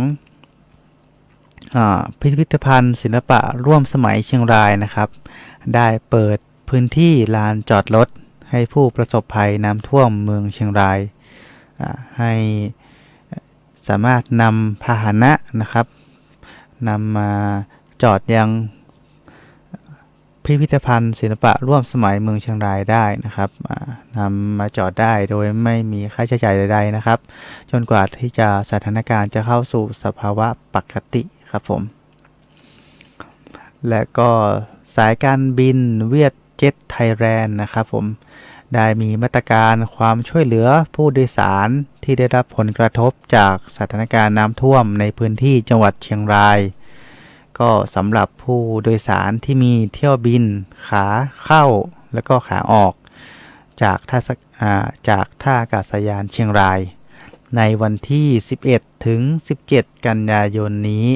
พิพิธภัณฑ์ศิลปะร่วมสมัยเชียงรายนะครับได้เปิดพื้นที่ลานจอดรถให้ผู้ประสบภัยน้ำท่วมเมืองเชียงรายให้สามารถนำพาหนะนะครับนำมาจอดยังพิพิธภัณฑ์ศิลปะร่วมสมัยเมืองเชียงรายได้นะครับนำมาจอดได้โดยไม่มีค่าใช้จ่ายใดๆนะครับจนกว่าที่จะสถานการณ์จะเข้าสู่สภาวะปกติครับผมและก็สายการบินเวียด Jet Thailand นะครับผมได้มีมาตรการความช่วยเหลือผู้โดยสารที่ได้รับผลกระทบจากสถานการณ์น้ำท่วมในพื้นที่จังหวัดเชียงรายก็สำหรับผู้โดยสารที่มีเที่ยวบินขาเข้าและก็ขาออกจากท่าอากาศยานเชียงรายในวันที่11ถึง17กันยายนนี้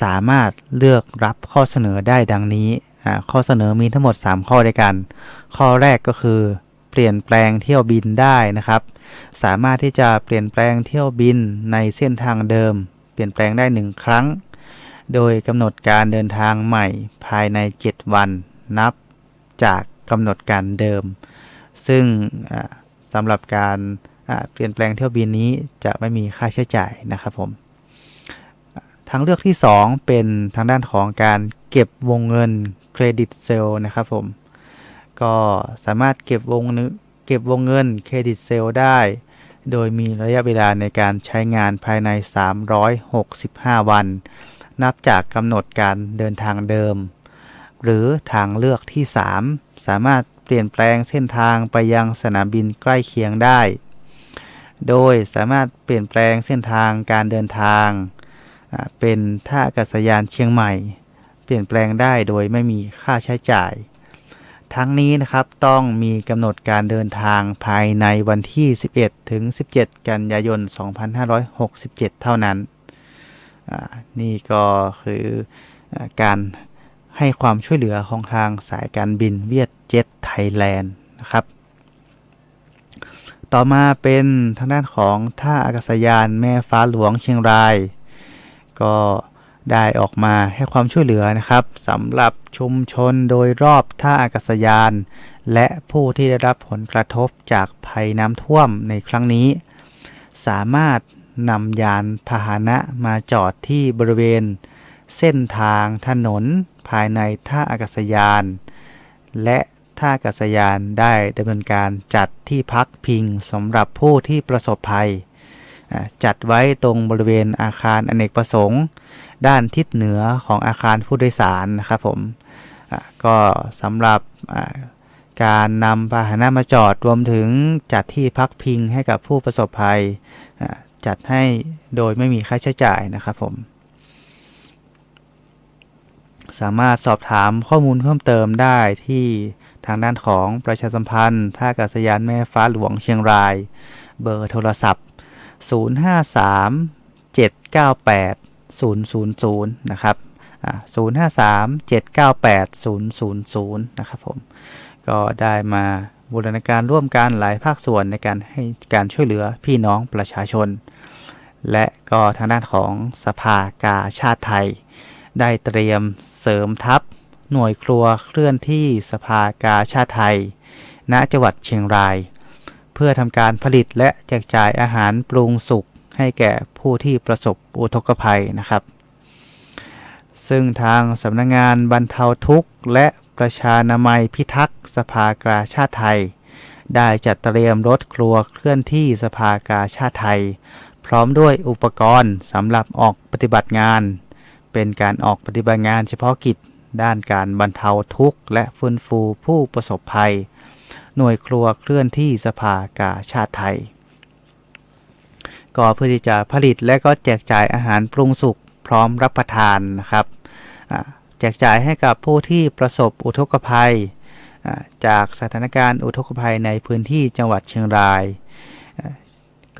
สามารถเลือกรับข้อเสนอได้ดังนี้ข้อเสนอมีทั้งหมด3ข้อด้วยกันข้อแรกก็คือเปลี่ยนแปลงเที่ยวบินได้นะครับสามารถที่จะเปลี่ยนแปลงเที่ยวบินในเส้นทางเดิมเปลี่ยนแปลงได้1ครั้งโดยกำหนดการเดินทางใหม่ภายใน7วันนับจากกำหนดการเดิมซึ่งสำหรับการเปลี่ยนแปลงเที่ยวบินนี้จะไม่มีค่าใช้จ่ายนะครับผมทางเลือกที่2เป็นทางด้านของการเก็บวงเงินเครดิตเซลนะครับผมก็สามารถเก็บวงเงินเครดิตเซลได้โดยมีระยะเวลาในการใช้งานภายใน365วันนับจากกำหนดการเดินทางเดิมหรือทางเลือกที่3สามารถเปลี่ยนแปลงเส้นทางไปยังสนามบินใกล้เคียงได้โดยสามารถเปลี่ยนแปลงเส้นทางการเดินทางเป็นท่าอากาศยานเชียงใหม่เปลี่ยนแปลงได้โดยไม่มีค่าใช้จ่ายทั้งนี้นะครับต้องมีกำหนดการเดินทางภายในวันที่11ถึง17กันยายน2567เท่านั้นนี่ก็คือการให้ความช่วยเหลือของทางสายการบินเวียดเจ็ตไทยแลนด์นะครับต่อมาเป็นทางด้านของท่าอากาศยานแม่ฟ้าหลวงเชียงรายก็ได้ออกมาให้ความช่วยเหลือนะครับสำหรับชุมชนโดยรอบท่าอากาศยานและผู้ที่ได้รับผลกระทบจากภัยน้ำท่วมในครั้งนี้สามารถนำยานพาหนะมาจอดที่บริเวณเส้นทางถนนภายในท่าอากาศยานและท่าอากาศยานได้ดำเนินการจัดที่พักพิงสำหรับผู้ที่ประสบภัยจัดไว้ตรงบริเวณอาคารอเนกประสงค์ด้านทิศเหนือของอาคารผู้โดยสารนะครับผมก็สำหรับการนำพาหนะมาจอดรวมถึงจัดที่พักพิงให้กับผู้ประสบภัยจัดให้โดยไม่มีค่าใช้จ่ายนะครับผมสามารถสอบถามข้อมูลเพิ่มเติมได้ที่ทางด้านของประชาสัมพันธ์ท่าอากาศยานแม่ฟ้าหลวงเชียงรายเบอร์โทรศัพท์053 798 000นะครับ053 798 000นะครับผมก็ได้มาบูรณาการร่วมกันหลายภาคส่วนในการให้การช่วยเหลือพี่น้องประชาชนและก็ทางด้านของสภากาชาติไทยได้เตรียมเสริมทัพหน่วยครัวเคลื่อนที่สภากาชาติไทยณจังหวัดเชียงรายเพื่อทำการผลิตและแจกจ่ายอาหารปรุงสุกให้แก่ผู้ที่ประสบอุทกภัยนะครับซึ่งทางสำนักงานบรรเทาทุกข์และประชานามัยพิทักษ์สภากาชาติไทยได้จัดเตรียมรถครัวเคลื่อนที่สภากาชาติไทยพร้อมด้วยอุปกรณ์สำหรับออกปฏิบัติงานเป็นการออกปฏิบัติงานเฉพาะกิจด้านการบรรเทาทุกข์และฟื้นฟูผู้ประสบภัยหน่วยครัวเคลื่อนที่สภากาชาติไทยก็เพื่อที่จะผลิตและก็แจกจ่ายอาหารปรุงสุกพร้อมรับประทานนะครับแจกจ่ายให้กับผู้ที่ประสบอุทกภัยจากสถานการณ์อุทกภัยในพื้นที่จังหวัดเชียงราย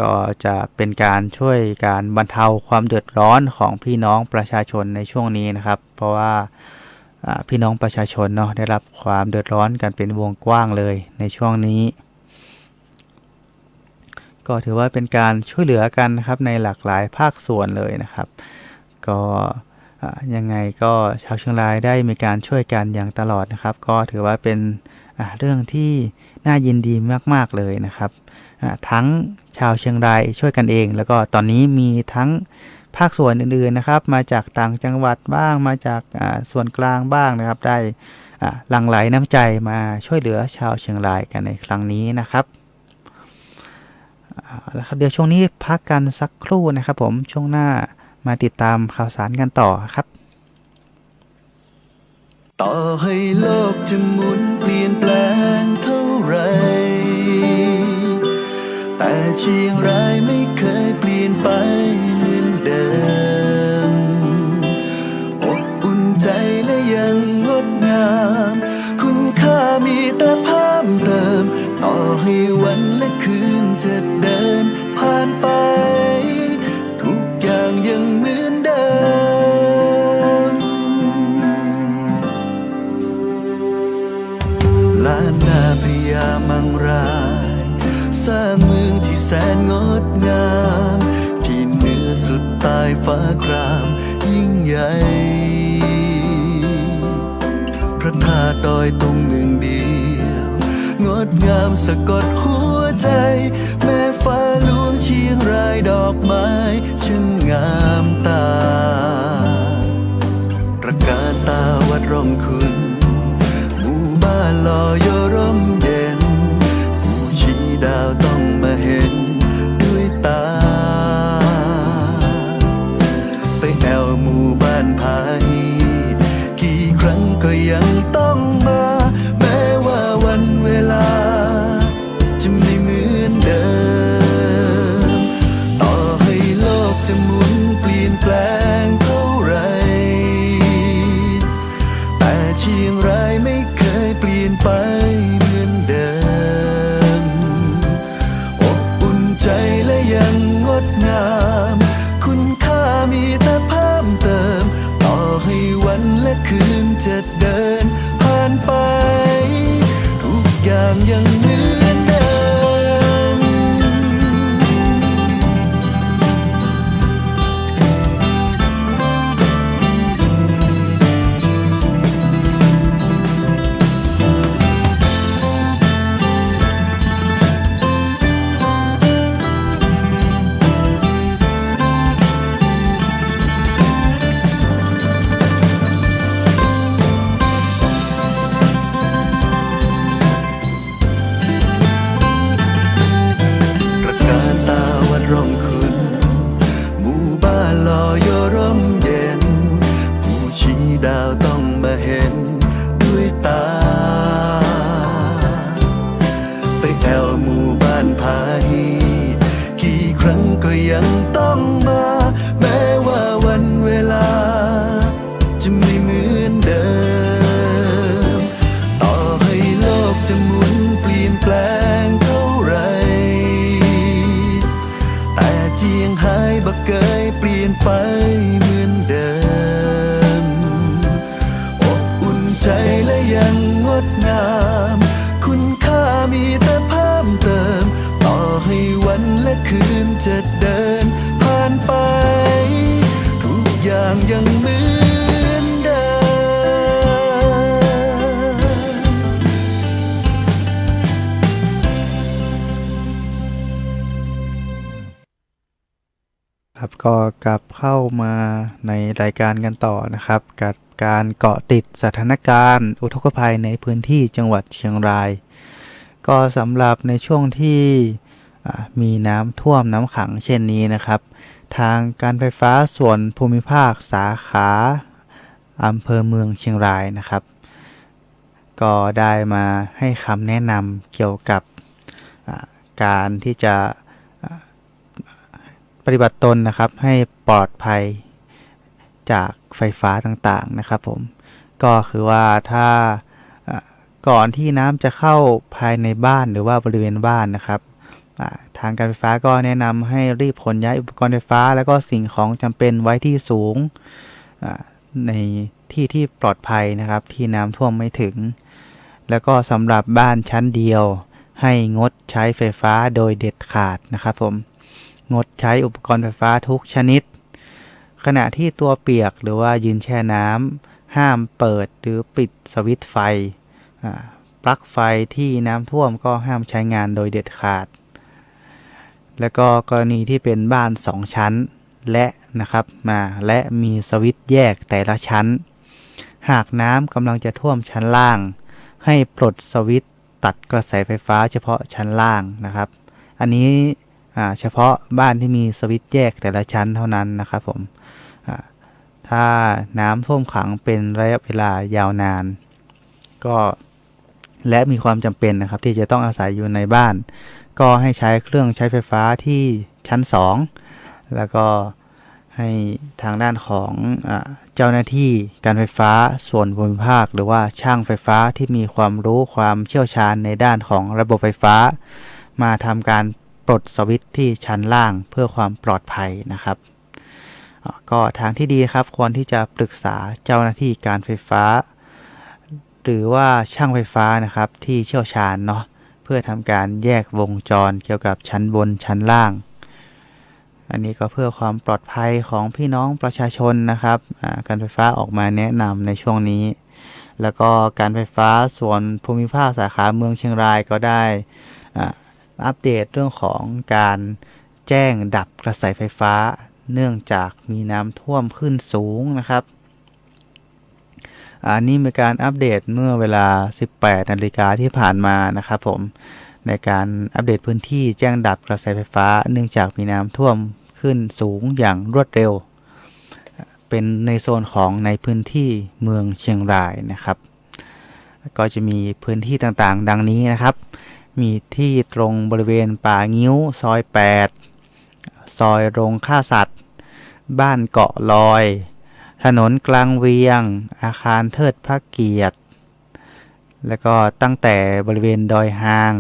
ก็จะเป็นการช่วยการบรรเทาความเดือดร้อนของพี่น้องประชาชนในช่วงนี้นะครับเพราะว่าพี่น้องประชาชนเนาะได้รับความเดือดร้อนกันเป็นวงกว้างเลยในช่วงนี้ก็ถือว่าเป็นการช่วยเหลือกันนะครับในหลากหลายภาคส่วนเลยนะครับก็ยังไงก็ชาวเชียงรายได้มีการช่วยกันอย่างตลอดนะครับก็ถือว่าเป็นเรื่องที่น่ายินดีมากๆเลยนะครับทั้งชาวเชียงรายช่วยกันเองแล้วก็ตอนนี้มีทั้งภาคส่วนอื่นๆนะครับมาจากต่างจังหวัดบ้างมาจากส่วนกลางบ้างนะครับได้หลั่งไหลน้ำใจมาช่วยเหลือชาวเชียงรายกันในครั้งนี้นะครับแล้วครับเดี๋ยวช่วงนี้พักกันสักครู่นะครับผมช่วงหน้ามาติดตามข่าวสารกันต่อครับ ต่อให้โลกจะหมุนเปลี่ยนแปลงเท่าไรแต่เชียงรายไม่เคยเปลี่ยนไปเหมือนเดิมอบอุ่นใจและยังงดงามคุณค่ามีแต่เพิ่มเติมต่อให้วันและคืนจะเดินผ่านไปทุกอย่างยังเหมือนเดิมล้านนาพญามังรายสร้างเมืองที่แสนงดงามที่เหนือสุดใต้ฟ้าครามยิ่งใหญ่พระธาตุดอยตุงหนึ่งเดียวงดงามสะกดหัวใจแม่ฟ้าหลวงเชียงรายดอกไม้ช่างงามตาตระการตาวัดร่องคุณหมู่บ้านลอยร่มเย็นผู้ชี้ดาวต้องมาเห็นด้วยตาไปแอวหมู่บ้านพาฮีกี่ครั้งก็ยังต้องมาแม้ว่าวันเวลาจะไม่เหมือนเดิมต่อให้โลกจะหมุนเปลี่ยนแปลงเท่าไรแต่เชียงรายไม่เคยเปลี่ยนไปเหมือนเดิมอบอุ่นใจและยังงดงามคุณค่ามีแต่เพิ่มเติมต่อให้วันและคืนจะเดินผ่านไปทุกอย่างยังเหมือนเดิมร่มคุณหมู่บ้านลอยร่มเย็นผู้ชี้ดาวต้องมาเห็นด้วยตาไปแอวหมู่บ้านพาฮีกี่ครั้งก็ยังต้องมาแม้ว่าวันเวลาจะไม่เหมือนเดิมต่อให้โลกจะหมุนเปลี่ยนแปลงเท่าไรแต่เจียงไฮ้บ่เคยเปลี่ยนไปเหมือนเดิมอบอุ่นใจและยังงดงามคุณค่ามีแต่เพิ่มเติมต่อให้วันและคืนจะเดินผ่านไปทุกอย่างยังเหมือนเดิม ครับก็กลับเข้ามาในรายการกันต่อนะครับกับการเกาะติดสถานการณ์อุทกภัยในพื้นที่จังหวัดเชียงรายก็สำหรับในช่วงที่มีน้ำท่วมน้ำขังเช่นนี้นะครับทางการไฟฟ้าส่วนภูมิภาคสาขาอำเภอเมืองเชียงรายนะครับก็ได้มาให้คำแนะนำเกี่ยวกับการที่จะปฏิบัติตนนะครับให้ปลอดภัยจากไฟฟ้าต่างๆนะครับผมก็คือว่าถ้าก่อนที่น้ำจะเข้าภายในบ้านหรือว่าบริเวณบ้านนะครับทางการไฟฟ้าก็แนะนำให้รีบขนย้ายอุปกรณ์ไฟฟ้าแล้วก็สิ่งของจำเป็นไว้ที่สูงในที่ปลอดภัยนะครับที่น้ำท่วมไม่ถึงแล้วก็สำหรับบ้านชั้นเดียวให้งดใช้ไฟฟ้าโดยเด็ดขาดนะครับผมงดใช้อุปกรณ์ไฟฟ้าทุกชนิดขณะที่ตัวเปียกหรือว่ายืนแช่น้ำห้ามเปิดหรือปิดสวิตช์ไฟปลั๊กไฟที่น้ำท่วมก็ห้ามใช้งานโดยเด็ดขาดแล้วก็กรณีที่เป็นบ้าน2ชั้นและมีสวิตช์แยกแต่ละชั้นหากน้ำกำลังจะท่วมชั้นล่างให้ปลดสวิตช์ตัดกระแสไฟฟ้าเฉพาะชั้นล่างนะครับอันนี้เฉพาะบ้านที่มีสวิตช์แยกแต่ละชั้นเท่านั้นนะครับผมถ้ ถ้าน้ำท่วมขังเป็นระยะเวลายาวนานก็และมีความจำเป็นนะครับที่จะต้องอาศัยอยู่ในบ้านก็ให้ใช้เครื่องใช้ไฟฟ้าที่ชั้น2แล้วก็ให้ทางด้านของเจ้าหน้าที่การไฟฟ้าส่วนภูมิภาคหรือว่าช่างไฟฟ้าที่มีความรู้ความเชี่ยวชาญในด้านของระบบไฟฟ้ามาทำการปลดสวิตช์ที่ชั้นล่างเพื่อความปลอดภัยนะครับก็ทางที่ดีครับควรที่จะปรึกษาเจ้าหน้าที่การไฟฟ้าหรือว่าช่างไฟฟ้านะครับที่เชี่ยวชาญเนาะเพื่อทำการแยกวงจรเกี่ยวกับชั้นบนชั้นล่างอันนี้ก็เพื่อความปลอดภัยของพี่น้องประชาชนนะครับการไฟฟ้าออกมาแนะนำในช่วงนี้แล้วก็การไฟฟ้าส่วนภูมิภาคสาขาเมืองเชียงรายก็ได้อัปเดตเรื่องของการแจ้งดับกระแสไฟฟ้าเนื่องจากมีน้ำท่วมขึ้นสูงนะครับอันนี้มีการอัปเดตเมื่อเวลา 18 นาฬิกาที่ผ่านมานะครับผมในการอัปเดตพื้นที่แจ้งดับกระแสไฟฟ้าเนื่องจากมีน้ำท่วมขึ้นสูงอย่างรวดเร็วเป็นในโซนของในพื้นที่เมืองเชียงรายนะครับก็จะมีพื้นที่ต่างๆดังนี้นะครับมีที่ตรงบริเวณป่างิ้วซอย8ซอยโรงฆ่าสัตว์บ้านเกาะลอยถนนกลางเวียงอาคารเทิดพระเกียรติแล้วก็ตั้งแต่บริเวณดอยหาง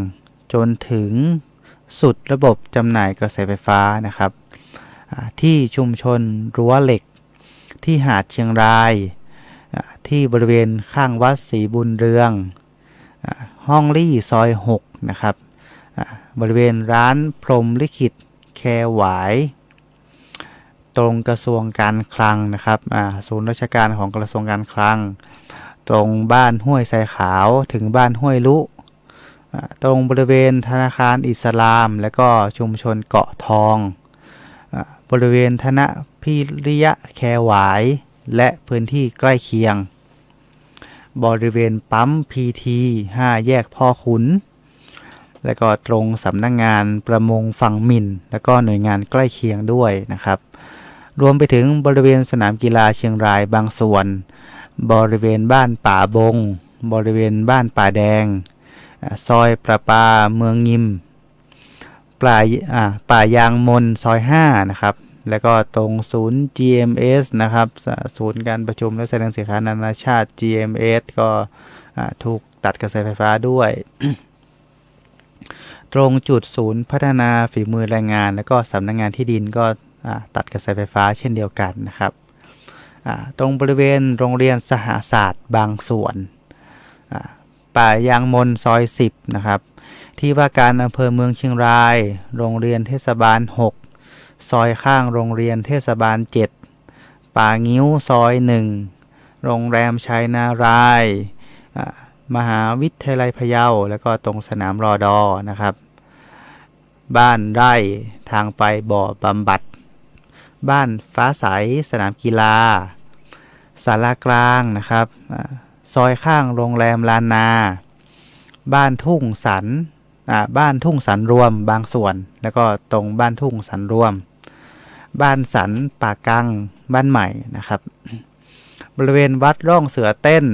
จนถึงสุดระบบจำหน่ายกระแสไฟฟ้านะครับที่ชุมชนรั้วเหล็กที่หาดเชียงรายที่บริเวณข้างวัดศรีบุญเรืองห้องลี่ซอย6นะครับบริเวณร้านพรหมลิขิตแคหวายตรงกระทรวงการคลังนะครับศูนย์ราชการของกระทรวงการคลังตรงบ้านห้วยทรายขาวถึงบ้านห้วยลุตรงบริเวณธนาคารอิสลามและก็ชุมชนเกาะทองบริเวณธนพิริยะแคหวายและพื้นที่ใกล้เคียงบริเวณปั๊มพีที5แยกพ่อขุนและก็ตรงสำนักงานประมงฝั่งมินและก็หน่วยงานใกล้เคียงด้วยนะครับรวมไปถึงบริเวณสนามกีฬาเชียงรายบางส่วนบริเวณบ้านป่าบงบริเวณบ้านป่าแดงซอยประปาเมืองยิมป่ายางมนซอย5นะครับแล้วก็ตรงศูนย์ GMS นะครับศูนย์การประชุมและแสดงสินค้านานาชาติ GMS ก็ถูกตัดกระแสไฟฟ้าด้วย ตรงจุดศูนย์พัฒนาฝีมือแรงงานและก็สำนักงานที่ดินก็ตัดกระแสไฟฟ้าเช่นเดียวกันนะครับตรงบริเวณโรงเรียนสหศาสตร์บางส่วนป่ายางมนซอย10นะครับที่ว่าการอำเภอเมืองเชียงรายโรงเรียนเทศบาล6ซอยข้างโรงเรียนเทศบาล7ป่างิ้วซอย1โรงแรมชัยนารายมหาวิทยาลัยพะเยาแล้วก็ตรงสนามรอดอนะครับบ้านไร่ทางไปบ่อบำบัดบ้านฟ้าใสสนามกีฬาศาลากลางนะครับซอยข้างโรงแรมลานนาบ้านทุ่งสันบ้านทุ่งสันรวมบางส่วนแล้วก็ตรงบ้านทุ่งสันรวมบ้านสันป่ากังบ้านใหม่นะครับบริเวณวัดร่องเสือเต้น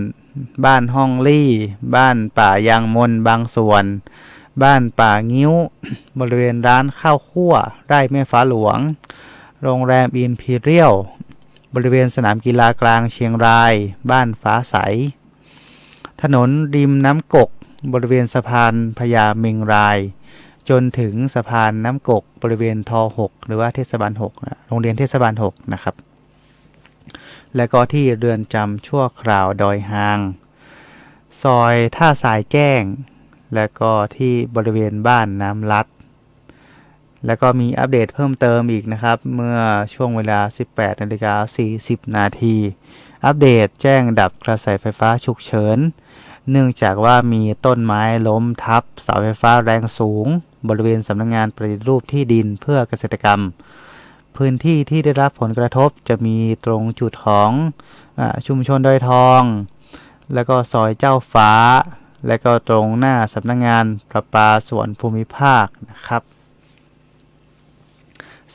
บ้านห้องลี่บ้านป่ายางมนบางส่วนบ้านป่างิ้วบริเวณร้านข้าวคั่วไร่แม่ฟ้าหลวงโรงแรมอิมพีเรียลบริเวณสนามกีฬากลางเชียงรายบ้านฟ้าใสถนนริมน้ำกกบริเวณสะพานพญาเมงรายจนถึงสะพานน้ำกกบริเวณท6หรือว่าเทศบาล6โรงเรียนเทศบาล6นะครับและก็ที่เรือนจำชั่วคราวดอยหางซอยท่าสายแจ้งและก็ที่บริเวณบ้านน้ำลัดแล้วก็มีอัปเดตเพิ่มเติมอีกนะครับเมื่อช่วงเวลา 18:40 นาทีอัปเดตแจ้งดับกระแสไฟฟ้าฉุกเฉินเนื่องจากว่ามีต้นไม้ล้มทับเสาไฟฟ้าแรงสูงบริเวณสำนักงานปฏิรูปที่ดินเพื่อเกษตรกรรมพื้นที่ที่ได้รับผลกระทบจะมีตรงจุดของชุมชนดอยทองแล้วก็ซอยเจ้าฟ้าและก็ตรงหน้าสำนักงานประปาส่วนภูมิภาคนะครับ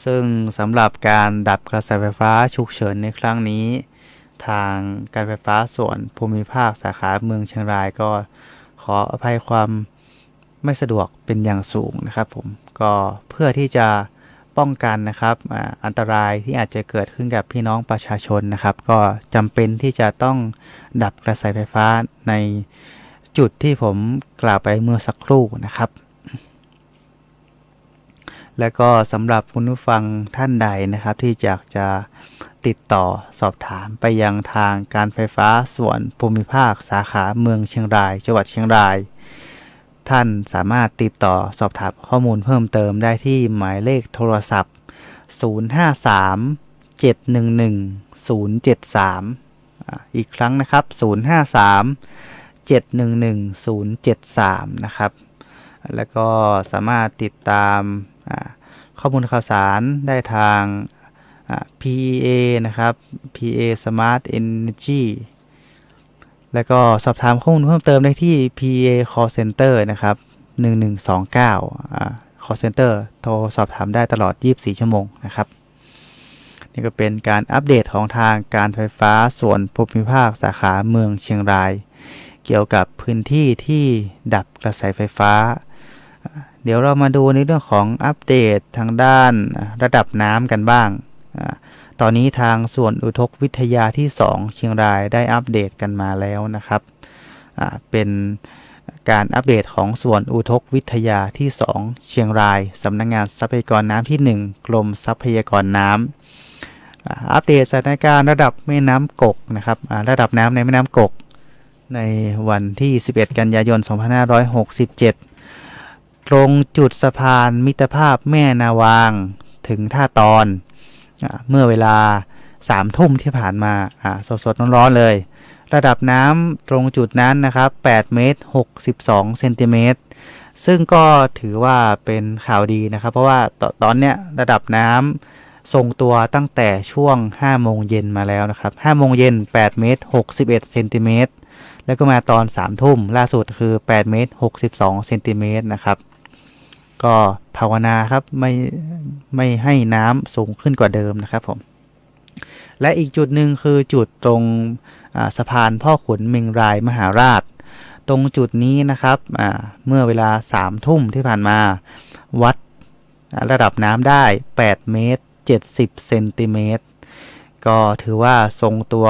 ซึ่งสำหรับการดับกระแสไฟฟ้าฉุกเฉินในครั้งนี้ ทางการไฟฟ้าส่วนภูมิภาคสาขาเมืองเชียงรายก็ขออภัยความไม่สะดวกเป็นอย่างสูงนะครับผมก็เพื่อที่จะป้องกันนะครับอันตรายที่อาจจะเกิดขึ้นกับพี่น้องประชาชนนะครับก็จำเป็นที่จะต้องดับกระแสไฟฟ้าในจุดที่ผมกล่าวไปเมื่อสักครู่นะครับและก็สำหรับคุณผู้ฟังท่านใดนะครับที่อยากจะติดต่อสอบถามไปยังทางการไฟฟ้าส่วนภูมิภาคสาขาเมืองเชียงรายจังหวัดเชียงรายท่านสามารถติดต่อสอบถามข้อมูลเพิ่มเติมได้ที่หมายเลขโทรศัพท์053 711 073อีกครั้งนะครับ053 711 073นะครับแล้วก็สามารถติดตามข้อมูลข่าวสารได้ทาง PEA นะครับ PA Smart Energy แล้วก็สอบถามข้อมูลเพิ่มเติมได้ที่ PA Call Center นะครับ1129 Call Center โทรสอบถามได้ตลอด24ชั่วโมงนะครับนี่ก็เป็นการอัปเดตของทางการไฟฟ้าส่วนภูมิภาคสาขาเมืองเชียงรายเกี่ยวกับพื้นที่ที่ดับกระแสไฟฟ้าเดี๋ยวเรามาดูในเรื่องของอัปเดตทางด้านระดับน้ำกันบ้างตอนนี้ทางส่วนอุทกวิทยาที่2เชียงรายได้อัปเดตกันมาแล้วนะครับเป็นการอัปเดตของส่วนอุทกวิทยาที่2เชียงรายสำนักงานทรัพยากรน้ำที่1กรมทรัพยากรน้ำอัปเดตสถานการณ์ระดับแม่น้ำกกนะครับระดับน้ำในแม่น้ำกกในวันที่11กันยายน2567ตรงจุดสะพานมิตรภาพแม่นาวางถึงท่าตอนเมื่อเวลา3 ทุ่มที่ผ่านมาสดๆร้อนๆเลยระดับน้ำตรงจุดนั้นนะครับ8 เมตร 62 เซนติเมตรซึ่งก็ถือว่าเป็นข่าวดีนะครับเพราะว่าตอนเนี้ยระดับน้ำทรงตัวตั้งแต่ช่วง5 โมงเย็นมาแล้วนะครับ5 โมงเย็น8 เมตร 61 เซนติเมตรแล้วก็มาตอน3 ทุ่มล่าสุดคือ8 เมตร 62 เซนติเมตรนะครับก็ภาวนาครับไม่ให้น้ำสูงขึ้นกว่าเดิมนะครับผมและอีกจุดหนึ่งคือจุดตรงสะพานพ่อขุนเมงรายมหาราชตรงจุดนี้นะครับเมื่อเวลา3 ทุ่มที่ผ่านมาวัดระดับน้ำได้8 เมตร 70 เซนติเมตรก็ถือว่าทรงตัว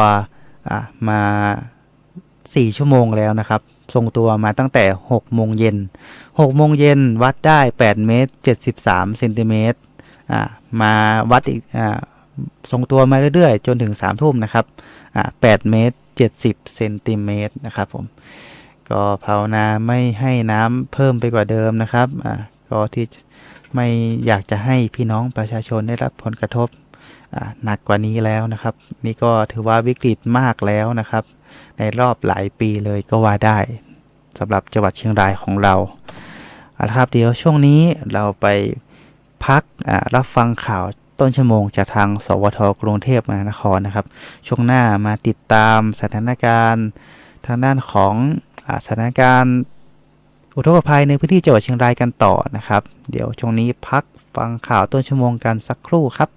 มา4 ชั่วโมงแล้วนะครับทรงตัวมาตั้งแต่6 โมงเย็น6 โมงเย็นวัดได้8 เมตร 73 เซนติเมตรมาวัดอีกทรงตัวมาเรื่อยๆจนถึง3 ทุ่มนะครับ8 เมตร 70 เซนติเมตรนะครับผมก็ภาวนาไม่ให้น้ำเพิ่มไปกว่าเดิมนะครับก็ที่ไม่อยากจะให้พี่น้องประชาชนได้รับผลกระทบหนักกว่านี้แล้วนะครับนี่ก็ถือว่าวิกฤตมากแล้วนะครับในรอบหลายปีเลยก็ว่าได้สำหรับจังหวัดเชียงรายของเราครับเดี๋ยวช่วงนี้เราไปพักรับฟังข่าวต้นชั่วโมงจากทางสวทกรุงเทพมหานครนะครับช่วงหน้ามาติดตามสถานการณ์ทางด้านของสถานการณ์อุทกภัยในพื้นที่จังหวัดเชียงรายกันต่อนะครับเดี๋ยวช่วงนี้พักฟังข่าวต้นชั่วโมงกันสักครู่ครับ